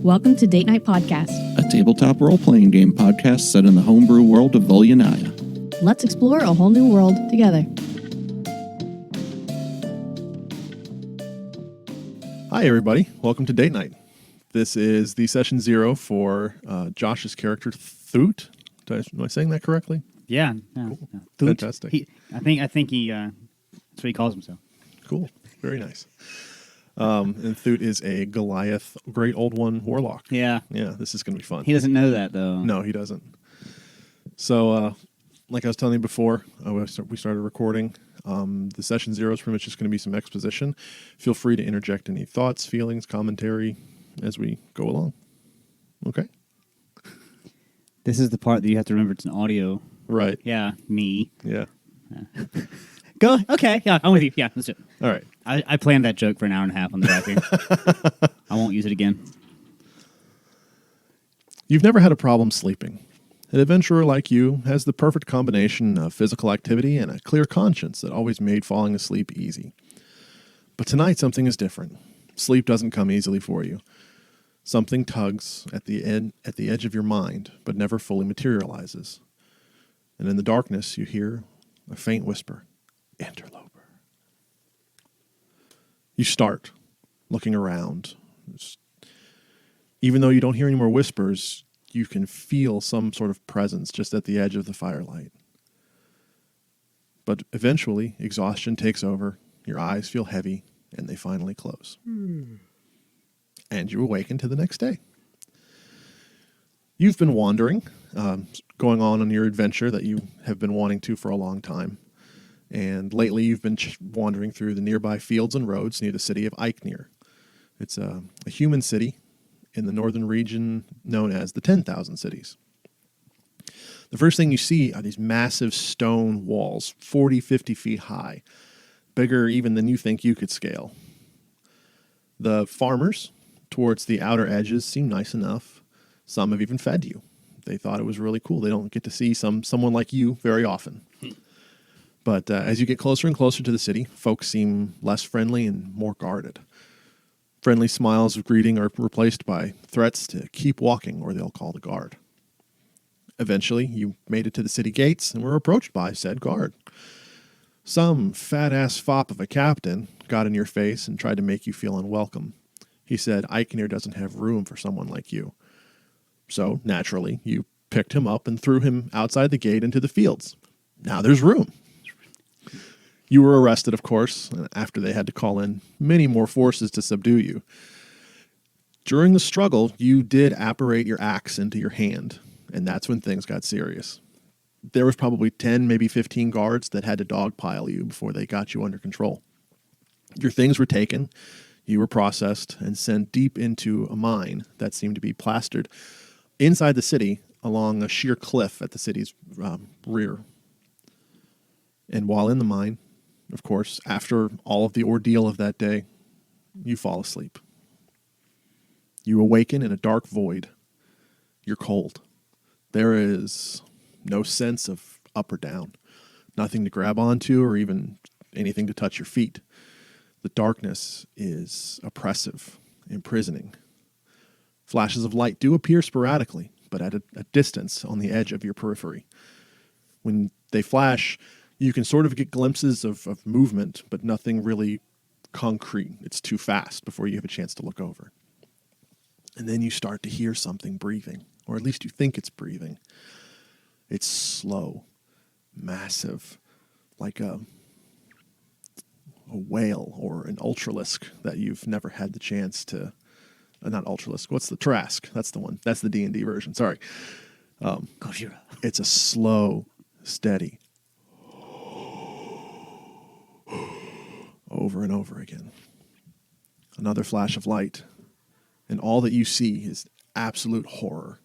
Welcome to Date Night Podcast, a tabletop role-playing game podcast set in the homebrew world of Volyanaya. Let's explore a whole new world together. Hi, everybody. Welcome to Date Night. This is the session 0 for Josh's character, Thüt. Am I saying that correctly? Yeah. No. Thüt. Fantastic. I think he that's what he calls himself. Cool. Very nice. And Thüt is a Goliath, great old one warlock. Yeah. Yeah, this is going to be fun. He doesn't know that, though. No, he doesn't. So, like I was telling you before, we started recording. The session 0 is pretty much just going to be some exposition. Feel free to interject any thoughts, feelings, commentary as we go along. Okay? This is the part that you have to remember it's an audio. Right. Yeah, me. Yeah. Go. Okay, yeah, I'm with you. Yeah, let's do it. All right. I planned that joke for an hour and a half on the back here. I won't use it again. You've never had a problem sleeping. An adventurer like you has the perfect combination of physical activity and a clear conscience that always made falling asleep easy. But tonight something is different. Sleep doesn't come easily for you. Something tugs at the edge of your mind, but never fully materializes. And in the darkness you hear a faint whisper, "Interloper." You start looking around. Even though you don't hear any more whispers, you can feel some sort of presence just at the edge of the firelight. But eventually, exhaustion takes over, your eyes feel heavy, and they finally close. And you awaken to the next day. You've been wandering, going on your adventure that you have been wanting to for a long time. And lately you've been wandering through the nearby fields and roads near the city of Iknir. It's a human city in the northern region known as the 10,000 Cities. The first thing you see are these massive stone walls, 40, 50 feet high, bigger even than you think you could scale. The farmers towards the outer edges seem nice enough. Some have even fed you. They thought it was really cool. They don't get to see someone like you very often. But as you get closer and closer to the city, folks seem less friendly and more guarded. Friendly smiles of greeting are replaced by threats to keep walking or they'll call the guard. Eventually, you made it to the city gates and were approached by said guard. Some fat-ass fop of a captain got in your face and tried to make you feel unwelcome. He said Iknir doesn't have room for someone like you. So, naturally, you picked him up and threw him outside the gate into the fields. Now there's room. You were arrested, of course, after they had to call in many more forces to subdue you. During the struggle, you did apparate your axe into your hand, and that's when things got serious. There was probably 10, maybe 15 guards that had to dogpile you before they got you under control. Your things were taken, you were processed, and sent deep into a mine that seemed to be plastered inside the city along a sheer cliff at the city's rear. And while in the mine, of course, after all of the ordeal of that day, you fall asleep. You awaken in a dark void. You're cold. There is no sense of up or down. Nothing to grab onto or even anything to touch your feet. The darkness is oppressive, imprisoning. Flashes of light do appear sporadically, but at a distance on the edge of your periphery. When they flash, you can sort of get glimpses of movement, but nothing really concrete. It's too fast before you have a chance to look over. And then you start to hear something breathing, or at least you think it's breathing. It's slow, massive, like a whale or an ultralisk that you've never had the chance to... not ultralisk, what's the Trask? That's the one. That's the D&D version, sorry. Gojira. It's a slow, steady... over and over again. Another flash of light, and all that you see is absolute horror.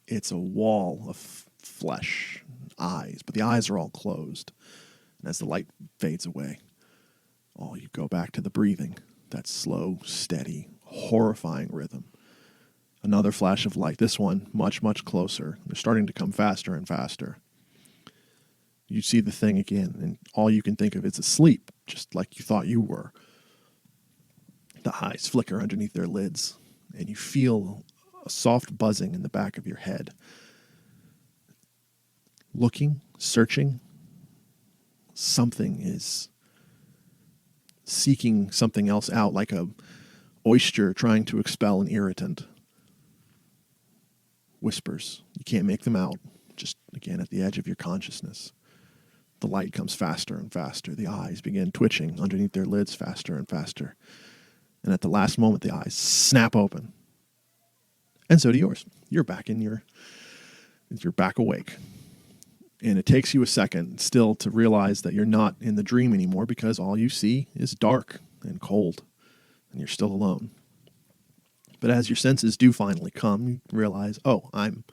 It's a wall of flesh, eyes, but the eyes are all closed. And as the light fades away, you go back to the breathing, that slow, steady, horrifying rhythm. Another flash of light, this one much, much closer. They're starting to come faster and faster. You see the thing again, and all you can think of is asleep, just like you thought you were. The eyes flicker underneath their lids, and you feel a soft buzzing in the back of your head. Looking, searching, something is seeking something else out, like a oyster trying to expel an irritant. Whispers. You can't make them out. Just, again, at the edge of your consciousness. The light comes faster and faster. The eyes begin twitching underneath their lids faster and faster. And at the last moment, the eyes snap open. And so do yours. You're back you're back awake. And it takes you a second still to realize that you're not in the dream anymore, because all you see is dark and cold, and you're still alone. But as your senses do finally come, you realize, oh, I'm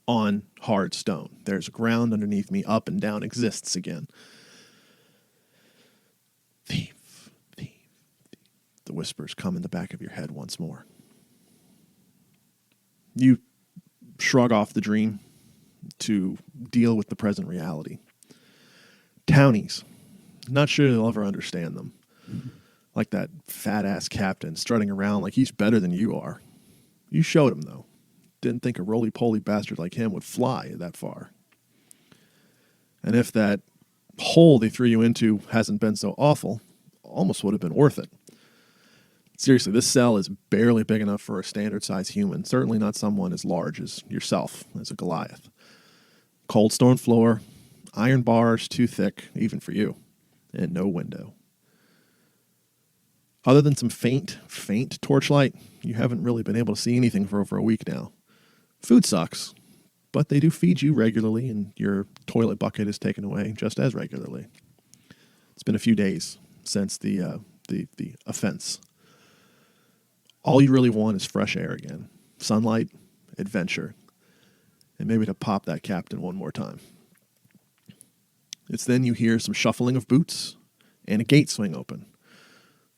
on hard stone. There's ground underneath me. Up and down exists again. Thief, thief, thief. The whispers come in the back of your head once more. You shrug off the dream to deal with the present reality. Townies. Not sure they'll ever understand them. Like that fat-ass captain strutting around like he's better than you are. You showed him, though. Didn't think a roly-poly bastard like him would fly that far. And if that hole they threw you into hasn't been so awful, almost would have been worth it. Seriously, this cell is barely big enough for a standard-sized human. Certainly not someone as large as yourself, as a Goliath. Cold stone floor, iron bars too thick, even for you, and no window. Other than some faint torchlight, you haven't really been able to see anything for over a week now. Food sucks, but they do feed you regularly, and your toilet bucket is taken away just as regularly. It's been a few days since the offense. All you really want is fresh air again, sunlight, adventure, and maybe to pop that captain one more time. It's then you hear some shuffling of boots and a gate swing open.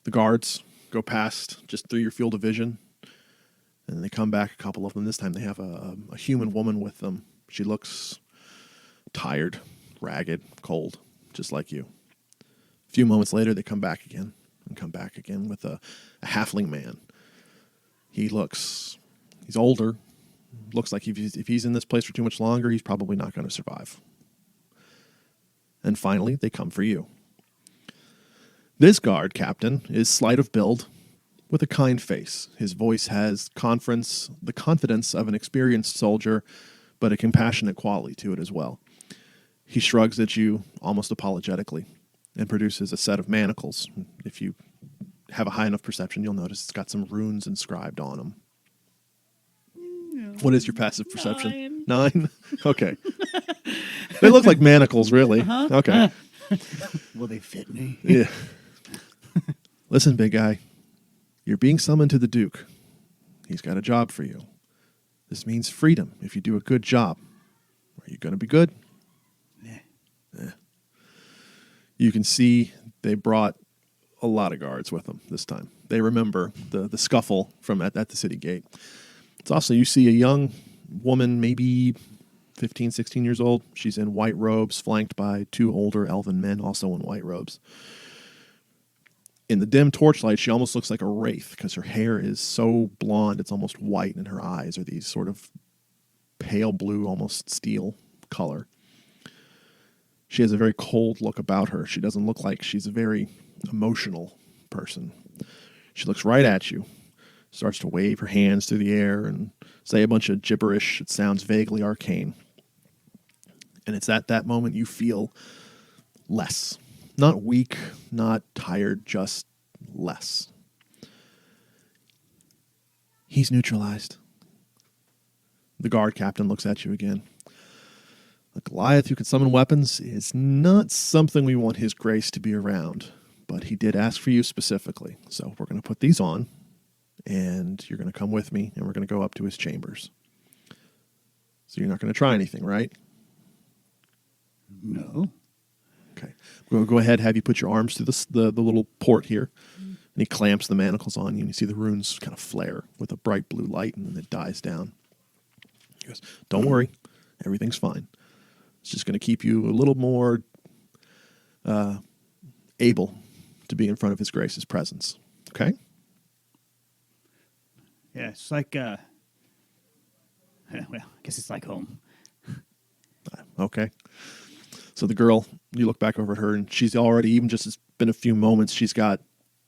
The guards go past just through your field of vision, and they come back, a couple of them. This time they have a human woman with them. She looks tired, ragged, cold, just like you. A few moments later, they come back again with a halfling man. He's older. Looks like if he's in this place for too much longer, he's probably not going to survive. And finally, they come for you. This guard captain is slight of build, with a kind face. His voice has the confidence of an experienced soldier, but a compassionate quality to it as well. He shrugs at you almost apologetically and produces a set of manacles. If you have a high enough perception, you'll notice it's got some runes inscribed on them. What is your passive perception? 9? Okay. They look like manacles, really. Uh-huh. Okay. Will they fit me? Yeah. Listen, big guy. You're being summoned to the Duke. He's got a job for you. This means freedom if you do a good job. Are you going to be good? Yeah. You can see they brought a lot of guards with them this time. They remember the scuffle from at the city gate. It's also, you see a young woman, maybe 15, 16 years old. She's in white robes, flanked by 2 older elven men, also in white robes. In the dim torchlight, she almost looks like a wraith because her hair is so blonde, it's almost white, and her eyes are these sort of pale blue, almost steel color. She has a very cold look about her. She doesn't look like she's a very emotional person. She looks right at you, starts to wave her hands through the air and say a bunch of gibberish. It sounds vaguely arcane. And it's at that moment you feel less. Not weak, not tired, just less. He's neutralized. The guard captain looks at you again. A Goliath who can summon weapons is not something we want his grace to be around, but he did ask for you specifically. So we're going to put these on, and you're going to come with me, and we're going to go up to his chambers. So you're not going to try anything, right? No. Okay. We'll go ahead, have you put your arms through the little port here, and he clamps the manacles on you, and you see the runes kind of flare with a bright blue light, and then it dies down. He goes, don't worry, everything's fine. It's just going to keep you a little more able to be in front of his grace's presence. Okay? Yeah, it's like, well, I guess it's like home. Okay. So the girl, you look back over at her, and she's already, even just it's been a few moments, she's got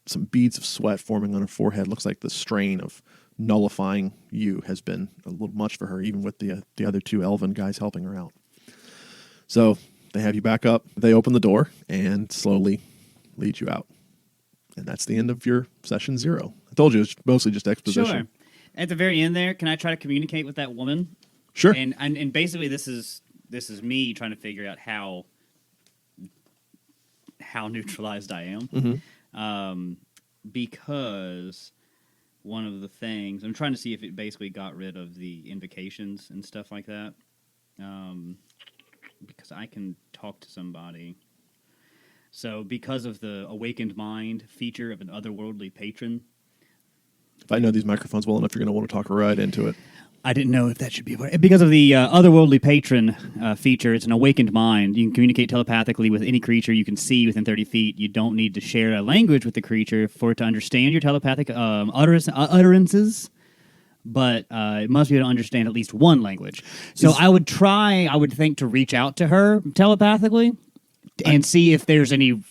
some beads of sweat forming on her forehead. Looks like the strain of nullifying you has been a little much for her, even with the other two elven guys helping her out. So they have you back up. They open the door and slowly lead you out. And that's the end of your session 0. I told you it's mostly just exposition. Sure. At the very end there, can I try to communicate with that woman? Sure. And basically this is me trying to figure out how neutralized I am. Mm-hmm. Because one of the things I'm trying to see if it basically got rid of the invocations and stuff like that. Because I can talk to somebody. So because of the awakened mind feature of an otherworldly patron. If I know these microphones well enough, you're going to want to talk right into it. I didn't know if that should be a part. Because of the otherworldly patron feature, it's an awakened mind. You can communicate telepathically with any creature you can see within 30 feet. You don't need to share a language with the creature for it to understand your telepathic utterances, but it must be able to understand at least one language. So I would think, to reach out to her telepathically and see if there's any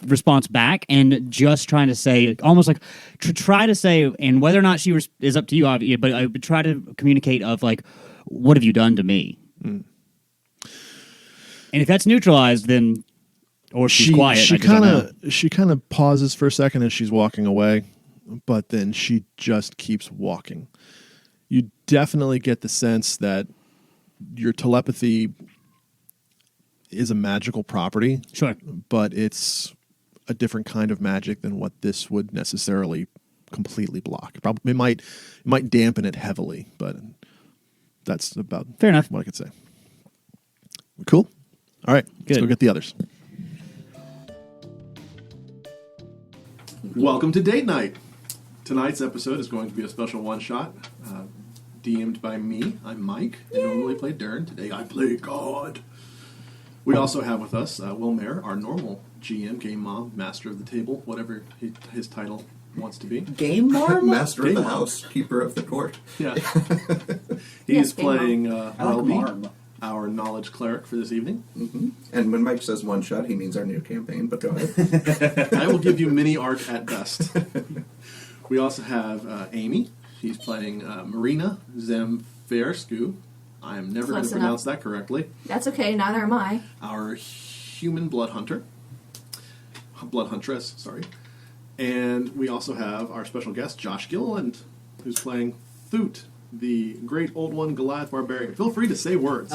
response back, and just trying to say, almost like try to say, and whether or not she is up to you, obviously, but I would try to communicate of like, what have you done to me? And if that's neutralized, then, or she's quiet. She kind of pauses for a second as she's walking away, but then she just keeps walking. You definitely get the sense that your telepathy is a magical property. Sure. But it's a different kind of magic than what this would necessarily completely block. It might dampen it heavily, but that's about fair enough. what I could say. Cool. All right, let's Good. go get the others. Welcome to Date Night. Tonight's episode is going to be a special one-shot, DM'd by me. I'm Mike. I normally play Dern. Today I play God. We also have with us Will Mayer, our normal GM, Game Mom, Master of the Table, whatever his title wants to be. Game Mom? Master Game of the Mom. house, keeper of the court. Yeah. Yes, He's Game playing Mom. Wellby, our knowledge cleric for this evening. Mm-hmm. And when Mike says one shot, he means our new campaign, but go ahead. I will give you mini arc at best. We also have Amy. She's playing Maryna Zemfersku. I am never going to Close pronounce enough. that correctly. That's okay, neither am I. Our human blood huntress, sorry. And we also have our special guest, Josh Gilliland, who's playing Thüt, the great old one Goliath barbarian. Feel free to say words.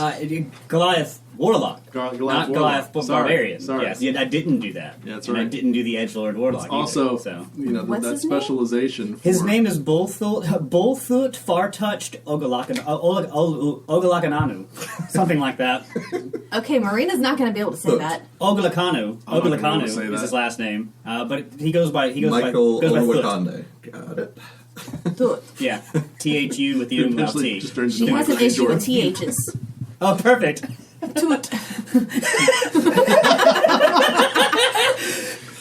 Goliath Warlock. Goliath Not Warlock. Goliath Sorry. Barbarian. Sorry. Yes, yeah, I didn't do that. Yeah, that's and right. I didn't do the Edgelord Warlock Also, either, so. What's that his name? specialization. His for- name is Bullthut, Far-Touched Ogalakananu. Something like that. Okay, Marina's not going to be able to say that. Ogalakanu. I'm not gonna be able to Ogalakanu say is that. his last name. But he goes by Michael Thut. Olwakande. Got it. Do it. Yeah. THU with the umlaut Eventually T. just turns She into has an Michael issue with Jordan. THs. Oh, perfect. Toot.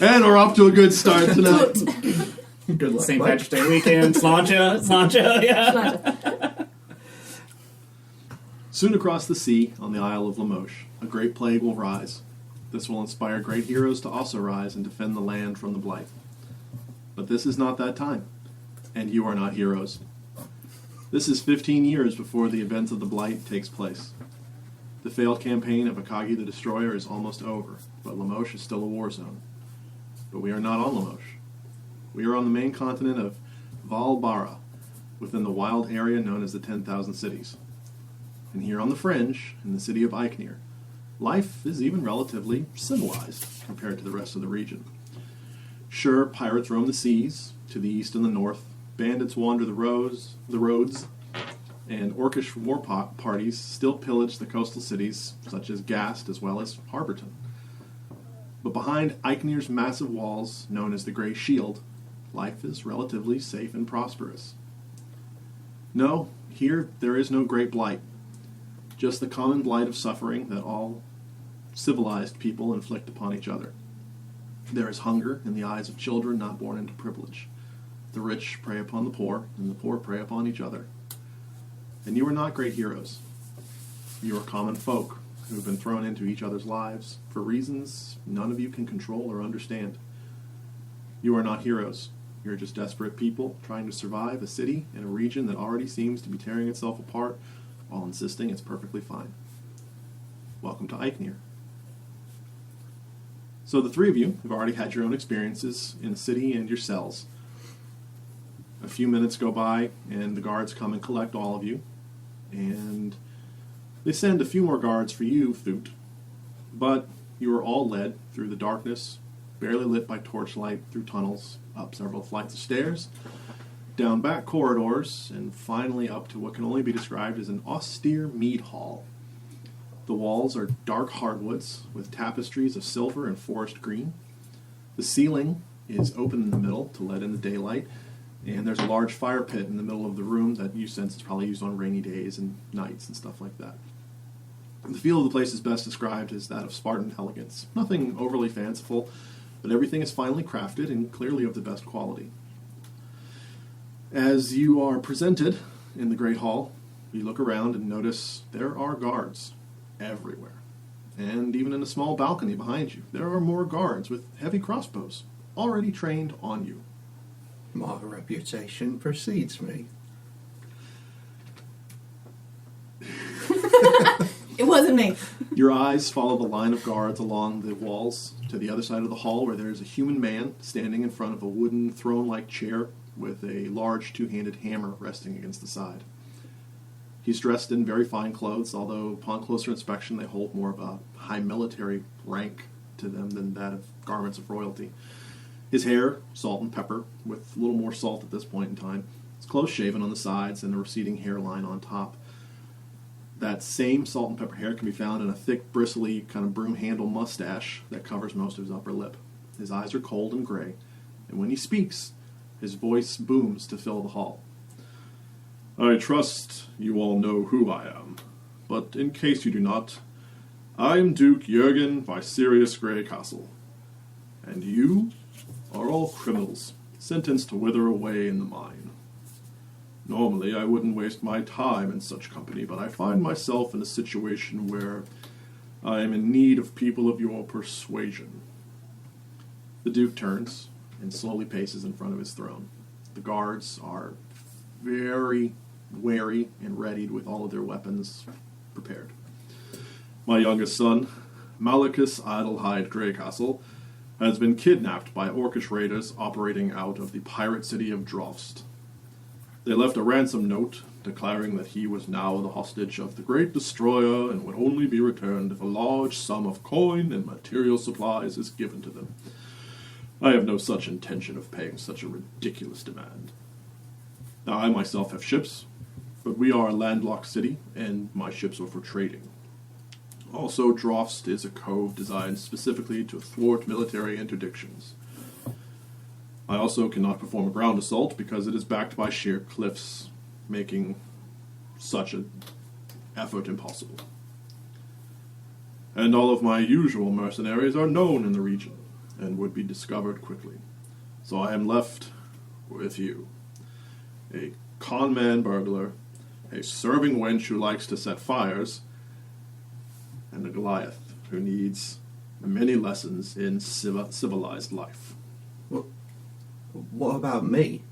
And we're off to a good start tonight. Good luck, St. Mike. Patrick's Day weekend. Slancha, yeah. Soon across the sea, on the Isle of Lamoche, a great plague will rise. This will inspire great heroes to also rise and defend the land from the blight. But this is not that time, and you are not heroes. This is 15 years before the events of the blight takes place. The failed campaign of Akagi the Destroyer is almost over, but Lamoche is still a war zone. But we are not on Lamoche. We are on the main continent of Valbara, within the wild area known as the 10,000 Cities. And here on the fringe, in the city of Iknir, life is even relatively civilized compared to the rest of the region. Sure, pirates roam the seas, to the east and the north, bandits wander the roads, and orcish war parties still pillage the coastal cities, such as Gast as well as Harborton. But behind Iknir's massive walls, known as the Grey Shield, life is relatively safe and prosperous. No, here there is no great blight, just the common blight of suffering that all civilized people inflict upon each other. There is hunger in the eyes of children not born into privilege. The rich prey upon the poor, and the poor prey upon each other. And you are not great heroes. You are common folk who have been thrown into each other's lives for reasons none of you can control or understand. You are not heroes. You're just desperate people trying to survive a city in a region that already seems to be tearing itself apart while insisting it's perfectly fine. Welcome to Iknir. So the three of you have already had your own experiences in the city and your cells. A few minutes go by, and the guards come and collect all of you, and they send a few more guards for you, Thüt. But you are all led through the darkness, barely lit by torchlight, through tunnels, up several flights of stairs, down back corridors, and finally up to what can only be described as an austere mead hall. The walls are dark hardwoods with tapestries of silver and forest green. The ceiling is open in the middle to let in the daylight, and there's a large fire pit in the middle of the room that you sense is probably used on rainy days and nights and stuff like that. The feel of the place is best described as that of Spartan elegance. Nothing overly fanciful, but everything is finely crafted and clearly of the best quality. As you are presented in the Great Hall, you look around and notice there are guards everywhere. And even in a small balcony behind you, there are more guards with heavy crossbows, already trained on you. My reputation precedes me. It wasn't me. Your eyes follow the line of guards along the walls to the other side of the hall, where there is a human man standing in front of a wooden throne-like chair with a large two-handed hammer resting against the side. He's dressed in very fine clothes, although upon closer inspection they hold more of a high military rank to them than that of garments of royalty. His hair, salt and pepper, with a little more salt at this point in time. His close shaven on the sides and a receding hairline on top. That same salt and pepper hair can be found in a thick, bristly, kind of broom handle mustache that covers most of his upper lip. His eyes are cold and gray, and when he speaks, his voice booms to fill the hall. I trust you all know who I am, but in case you do not, I am Duke Jurgen Graycastle, and you are all criminals, sentenced to wither away in the mine. Normally, I wouldn't waste my time in such company, but I find myself in a situation where I am in need of people of your persuasion. The Duke turns and slowly paces in front of his throne. The guards are very wary and readied with all of their weapons prepared. My youngest son, Malachus Adelheid Graycastle, has been kidnapped by Orcish raiders operating out of the pirate city of Drofst. They left a ransom note declaring that he was now the hostage of the great destroyer and would only be returned if a large sum of coin and material supplies is given to them. I have no such intention of paying such a ridiculous demand. Now, I myself have ships, but we are a landlocked city, and my ships are for trading. Also, Drofst is a cove designed specifically to thwart military interdictions. I also cannot perform a ground assault because it is backed by sheer cliffs, making such an effort impossible. And all of my usual mercenaries are known in the region and would be discovered quickly. So I am left with you. A con-man burglar, a serving wench who likes to set fires, and a Goliath who needs many lessons in civilized life. What about me?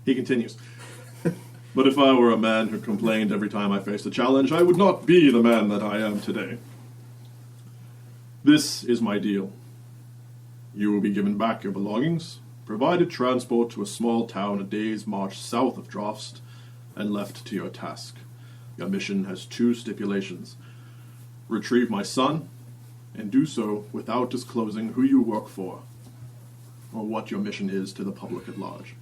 He continues, but if I were a man who complained every time I faced a challenge, I would not be the man that I am today. This is my deal. You will be given back your belongings, provided transport to a small town a day's march south of Drofst, and left to your task. Your mission has 2 stipulations. Retrieve my son, and do so without disclosing who you work for, or what your mission is to the public at large.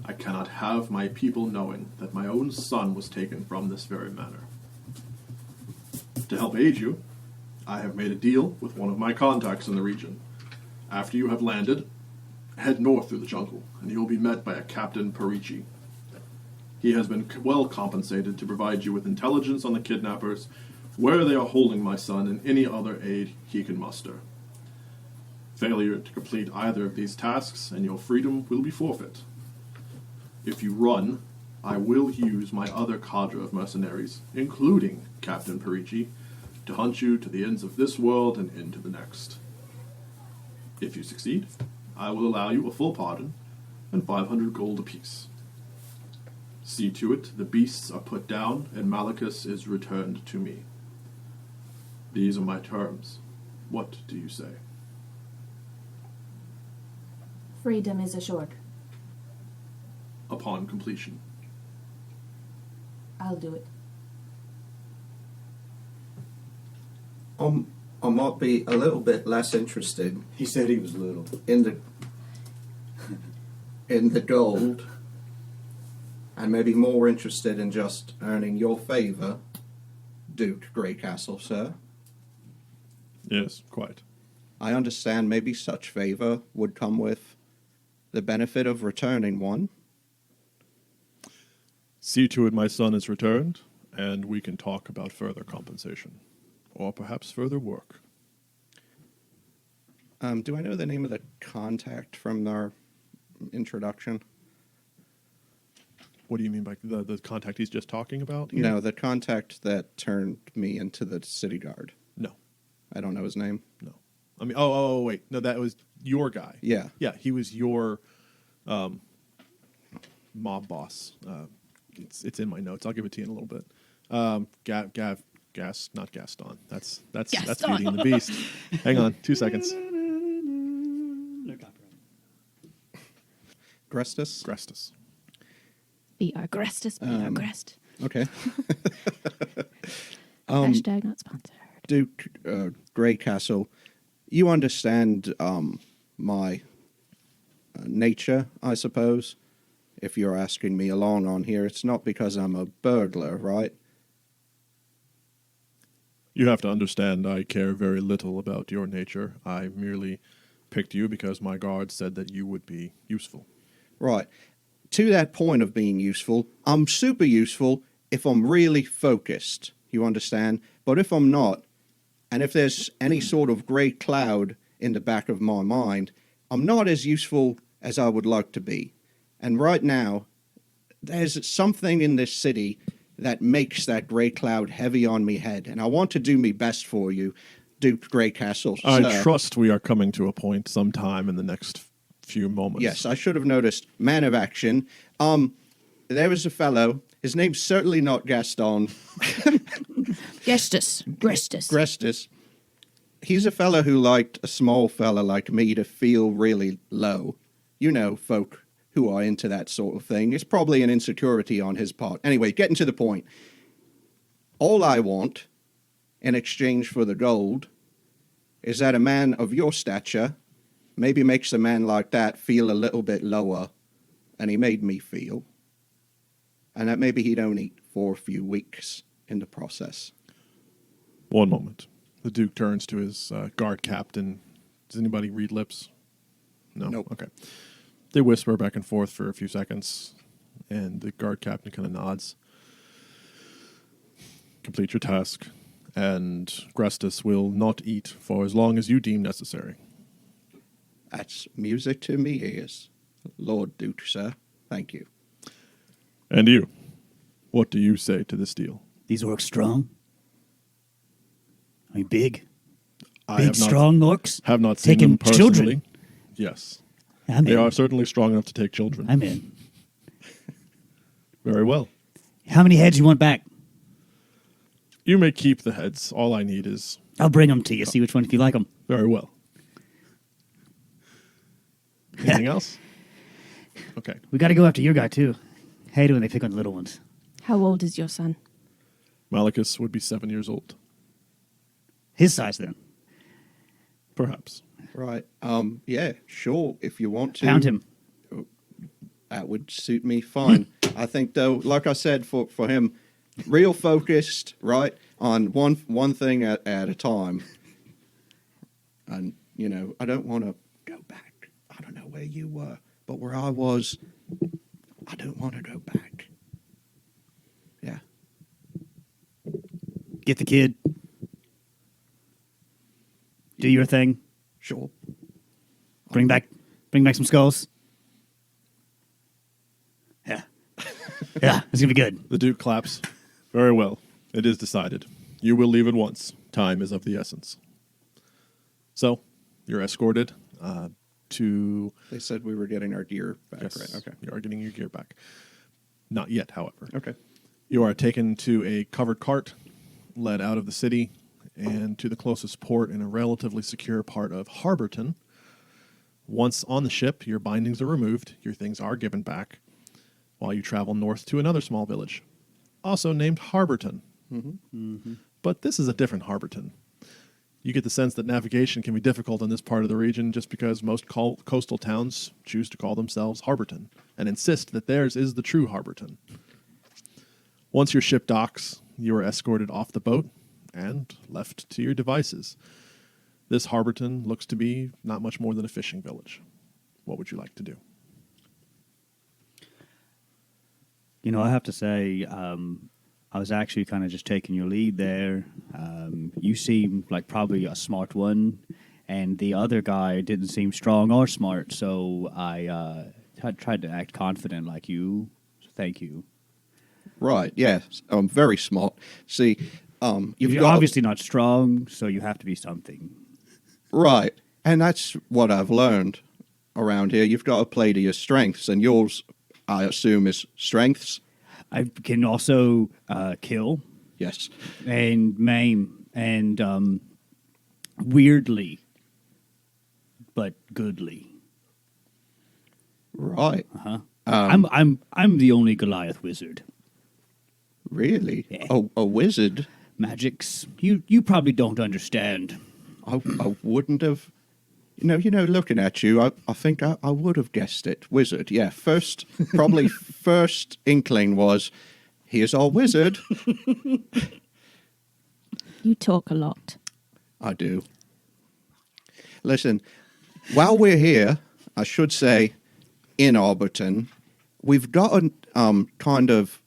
I cannot have my people knowing that my own son was taken from this very manner. To help aid you, I have made a deal with one of my contacts in the region. After you have landed, head north through the jungle, and you will be met by a Captain Perici. He has been well compensated to provide you with intelligence on the kidnappers, where they are holding my son, and any other aid he can muster. Failure to complete either of these tasks, and your freedom will be forfeit. If you run, I will use my other cadre of mercenaries, including Captain Parigi, to hunt you to the ends of this world and into the next. If you succeed, I will allow you a full pardon and 500 gold apiece. See to it the beasts are put down and Malicus is returned to me. These are my terms. What do you say? Freedom is assured. Upon completion. I'll do it. I might be a little bit less interested He said he was little. in the gold, and maybe more interested in just earning your favour, Duke Graycastle, sir. Yes, quite. I understand maybe such favour would come with the benefit of returning one. See to it my son is returned, and we can talk about further compensation. Or perhaps further work. Do I know the name of the contact from their introduction? What do you mean by the contact he's just talking about? Here? No, the contact that turned me into the city guard. No. I don't know his name. No. I mean, oh, wait. No, that was your guy. Yeah. Yeah, he was your mob boss. It's in my notes. I'll give it to you in a little bit. Not Gaston. That's Beauty and the Beast. Hang on, 2 seconds. Grestus? Grestus. Be our Grestus, be our Grest. Okay. Hashtag not sponsored. Duke Graycastle, you understand my nature, I suppose. If you're asking me along on here, it's not because I'm a burglar, right? You have to understand I care very little about your nature. I merely picked you because my guard said that you would be useful. Right. To that point of being useful, I'm super useful if I'm really focused, you understand? But if I'm not, and if there's any sort of grey cloud in the back of my mind, I'm not as useful as I would like to be. And right now, there's something in this city that makes that grey cloud heavy on me head, and I want to do me best for you, Duke Graycastle. I trust we are coming to a point sometime in the next few moments. Yes, I should have noticed. Man of action. There was a fellow. His name's certainly not Gaston. Gestus. Grestus. Grestus. He's a fellow who liked a small fella like me to feel really low. You know, folk who are into that sort of thing. It's probably an insecurity on his part. Anyway, getting to the point. All I want, in exchange for the gold, is that a man of your stature maybe makes a man like that feel a little bit lower than he made me feel. And that maybe he'd only eat for a few weeks in the process. One moment. The Duke turns to his guard captain. Does anybody read lips? No? Nope. Okay. They whisper back and forth for a few seconds, and the guard captain kind of nods. Complete your task, and Grestus will not eat for as long as you deem necessary. That's music to me ears. Lord Duke, sir. Thank you. And you, what do you say to this deal? These orcs strong? Are you big? I Big, have not, strong orcs? have not seen Taking them personally. children? Yes. I'm They in. are certainly strong enough to take children. I'm in. Very well. How many heads you want back? You may keep the heads. All I need is... I'll bring them to you. See which one if you like them. Very well. Anything else? Okay. We got to go after your guy, too. Hate it when they pick on the little ones. How old is your son? Malicus would be 7 years old. His size, then. Perhaps. Right. Yeah, sure, if you want to. Pound him. That would suit me fine. I think, though, like I said, for him, real focused, right, on one thing at a time. And, you know, I don't want to go back. I don't know where you were, but where I was, I don't want to go back. Yeah. Get the kid. Do your thing. Sure. Bring back some skulls. Yeah. Yeah, it's going to be good. The Duke claps. Very well. It is decided. You will leave at once. Time is of the essence. So, you're escorted to... They said we were getting our gear back, Yes, right? Okay. you are getting your gear back. Not yet, however. Okay. You are taken to a covered cart, led out of the city, and to the closest port in a relatively secure part of Harborton. Once on the ship, your bindings are removed, your things are given back, while you travel north to another small village, also named Harborton. But this is a different Harborton. You get the sense that navigation can be difficult in this part of the region just because most coastal towns choose to call themselves Harborton and insist that theirs is the true Harborton. Once your ship docks, you are escorted off the boat and left to your devices. This Harborton looks to be not much more than a fishing village. What would you like to do? You know, I have to say, I was actually kind of just taking your lead there. You seem like probably a smart one, and the other guy didn't seem strong or smart, so I tried to act confident like you. So thank you. Right, yes. Very smart. See, You're obviously not strong, so you have to be something. Right. And that's what I've learned around here. You've got to play to your strengths, and yours, I assume, is strengths. I can also kill Yes. and maim and weirdly, but goodly. Right. I'm the only Goliath wizard. Really? Yeah. A wizard? Magics you probably don't understand. I wouldn't have. Looking at you, I think I would have guessed it. Wizard, yeah. First inkling was, here's our wizard. You talk a lot. I do. Listen, while we're here, I should say, in Arborton, we've got to kind of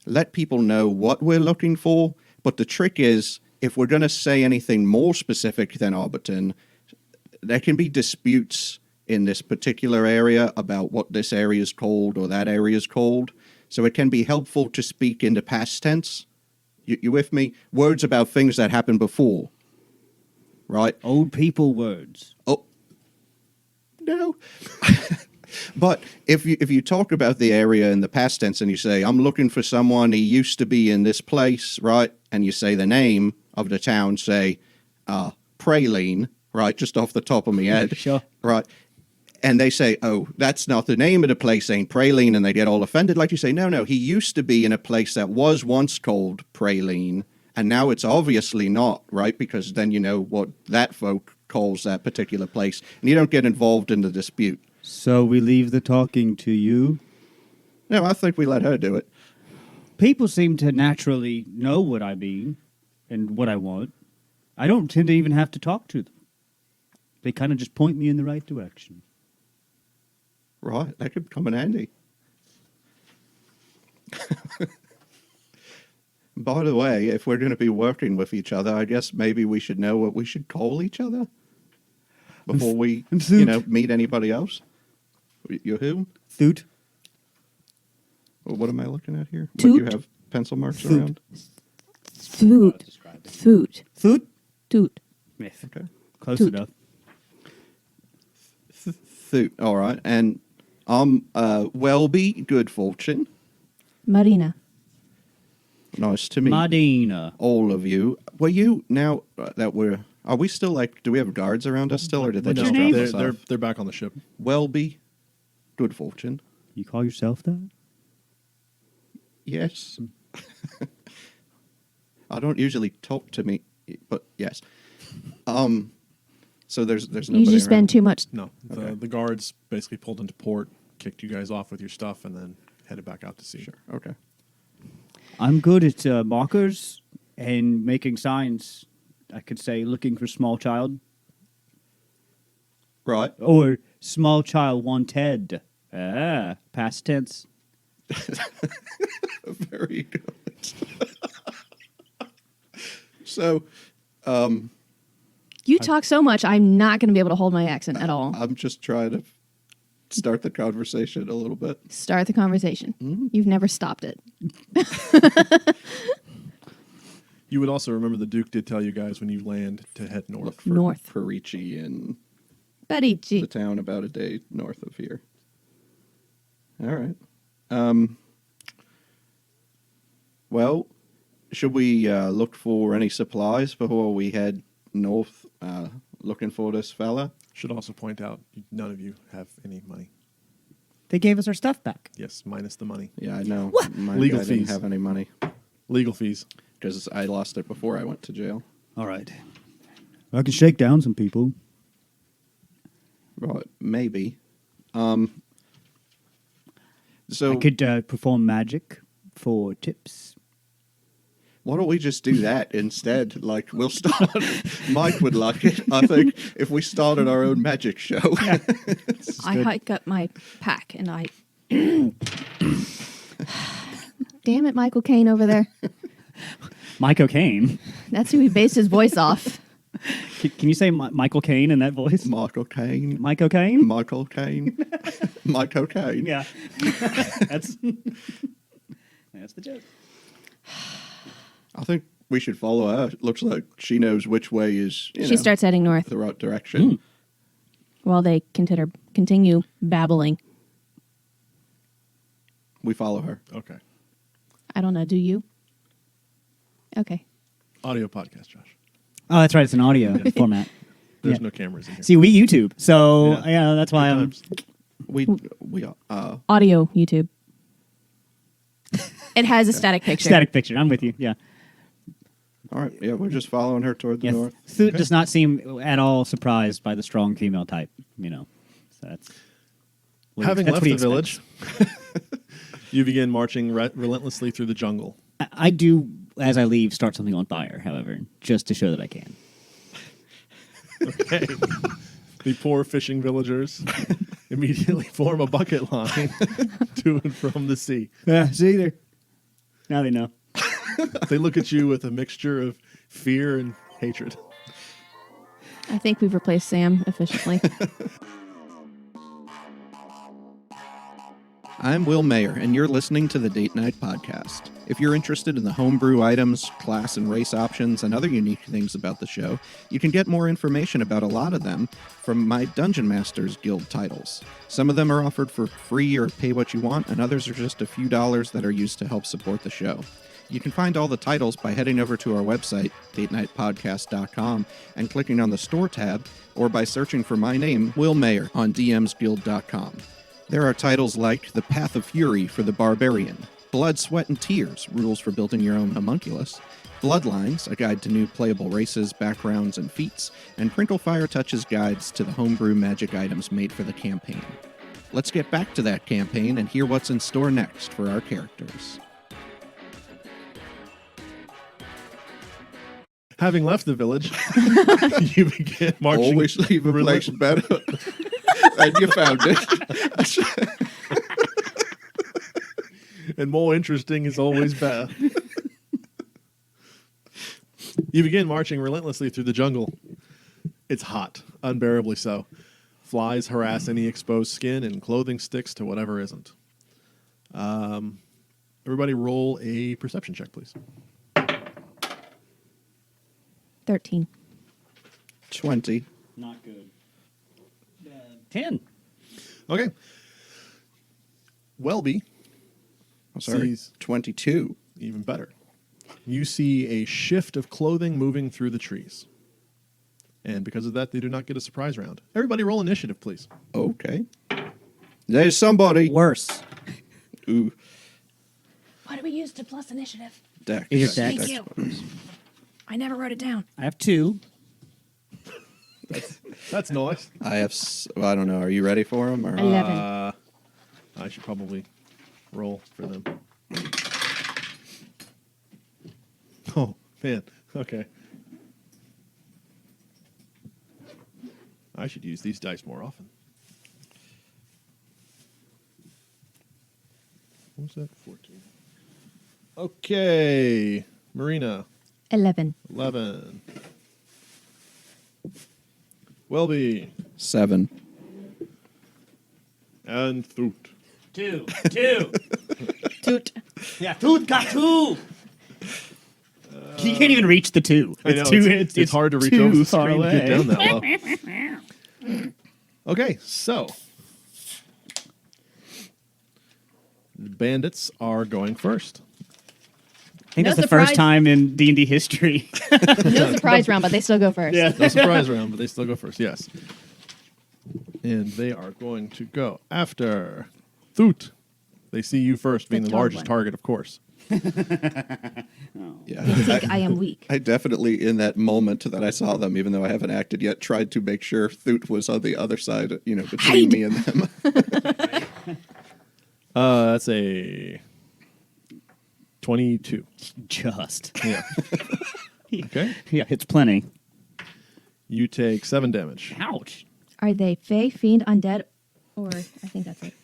let people know what we're looking for. But the trick is, if we're going to say anything more specific than Arborton, there can be disputes in this particular area about what this area is called or that area is called. So it can be helpful to speak in the past tense. You with me? Words about things that happened before. Right? Old people words. Oh, no. But if you talk about the area in the past tense and you say, I'm looking for someone, he used to be in this place, right? And you say the name of the town, say, Praline, right? Just off the top of my head. Sure. Right. And they say, oh, that's not the name of the place, St. Praline, and they get all offended. Like you say, no, he used to be in a place that was once called Praline, and now it's obviously not, right? Because then you know what that folk calls that particular place, and you don't get involved in the dispute. So we leave the talking to you? No, I think we let her do it. People seem to naturally know what I mean and what I want. I don't tend to even have to talk to them. They kind of just point me in the right direction. Right, that could come in handy. By the way, if we're going to be working with each other, I guess maybe we should know what we should call each other before we, meet anybody else. You who? Thüt. Well, what am I looking at here? Toot. What, you have pencil marks around? Food. Food. Thüt? Toot. Myth. Okay. Close Toot. enough. Thüt. All right. And I'm Wellby, good fortune. Maryna. Nice to meet Medina. all of you. Were you, now that are we still like, do we have guards around us still, or did they What's just your drop name? us off? They're back on the ship. Wellby, good fortune. You call yourself that? Yes. I don't usually talk to me, but yes. So there's nobody You just around. spend too much. No, Okay. the guards basically pulled into port, kicked you guys off with your stuff, and then headed back out to sea. Sure. Okay. I'm good at markers and making signs. I could say looking for small child Right. or small child wanted. Past tense. Very good. So, You talk so much, I'm not going to be able to hold my accent at all. I'm just trying to start the conversation a little bit. Start the conversation. You've never stopped it. You would also remember the Duke did tell you guys when you land to head north. Look for North. Perici in the Barici. town about a day north of here. All right. Well, should we look for any supplies before we head north looking for this fella? Should also point out, none of you have any money. They gave us our stuff back. Yes, minus the money. Yeah, I know. My Legal guy didn't fees. have any money Legal fees. because I lost it before I went to jail. All right. I can shake down some people. Right, maybe. So I could perform magic for tips. why don't we just do that instead? Like, we'll start. Mike would like it, I think, if we started our own magic show. I hike up my pack and I. Damn it, Michael Caine over there. Mike O'Kane. That's who he based his voice off. Can you say Michael Caine in that voice? Michael Caine. Mike O'Kane? Michael Caine. Michael Caine. Yeah. That's the joke. I think we should follow her. It looks like she knows which way is She starts heading north the right direction. while they continue babbling. We follow her. Okay. I don't know. Do you? Okay. Audio podcast, Josh. Oh, that's right. It's an audio format. There's Yeah. no cameras in here. See, we YouTube, so Yeah. yeah, that's why Good I'm. times. We Audio YouTube. It has a static picture. Static picture. I'm with you. Yeah. all right. Yeah, we're just following her toward the Yes. north. Thüt does not seem at all surprised by the strong female type. So that's Having that's left what he the village, you begin marching relentlessly through the jungle. I do, as I leave, start something on fire. However, just to show that I can. Okay. The poor fishing villagers immediately form a bucket line to and from the sea. Yeah. See there. Now they know. They look at you with a mixture of fear and hatred. I think we've replaced Sam efficiently. I'm Will Mayer, and you're listening to the Date Night Podcast. If you're interested in the homebrew items, class and race options, and other unique things about the show, you can get more information about a lot of them from my Dungeon Masters Guild titles. Some of them are offered for free or pay what you want, and others are just a few dollars that are used to help support the show. You can find all the titles by heading over to our website, datenightpodcast.com, and clicking on the Store tab, or by searching for my name, Will Mayer, on dmsguild.com. There are titles like The Path of Fury for the Barbarian, Blood, Sweat, and Tears, rules for building your own homunculus, Bloodlines, a guide to new playable races, backgrounds, and feats, and Prinkle Fire Touch's guides to the homebrew magic items made for the campaign. Let's get back to that campaign and hear what's in store next for our characters. Having left the village, you begin marching. Always leave a place better. And you found it. And more interesting is always better. You begin marching relentlessly through the jungle. It's hot, unbearably so. Flies harass any exposed skin, and clothing sticks to whatever isn't. Everybody roll a perception check, please. 13. 20. Not good. 10. Okay. Wellby, Oh, sorry. Sees. 22. even better. You see a shift of clothing moving through the trees. And because of that, they do not get a surprise round. Everybody roll initiative, please. Okay. There's somebody. Worse. Ooh. What do we use to plus initiative? Dex. Is it Dex? Thank you. I never wrote it down. I have 2. That's nice. I have. Well, I don't know. Are you ready for him? Or 11. I should probably roll for them. Oh, man. Okay. I should use these dice more often. What was that? 14. Okay. Maryna, 11. 11. Wellby 7. and Thüt. 2. Toot. Yeah, Thüt got 2. You can't even reach the 2. I know, It's too. it's hard to reach too over the far screen to get away. down that low. Okay, so the bandits are going first. I think No that's the first surprise. time in D&D history. No surprise round, but they still go first. No surprise round, but they still go first. Yes, and they are going to go after Thüt. They see you first, being the tall largest one. target, of course. Yeah. They think I am weak. I definitely, in that moment that I saw them, even though I haven't acted yet, tried to make sure Thüt was on the other side, between me and them. That's a 22. Just. Yeah. Okay. Yeah, it's plenty. You take 7 damage. Ouch. Are they Fey, Fiend, Undead, or I think that's it.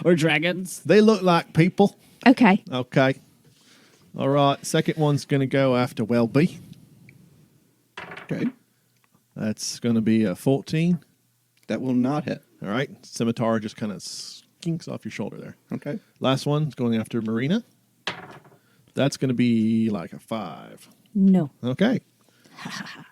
Or dragons. They look like people. Okay. Okay. All right. Second one's going to go after Wellby. Okay. That's going to be a 14. That will not hit. All right. Scimitar just kind of skinks off your shoulder there. Okay. Last one's going after Maryna. That's going to be like a 5. No. Okay.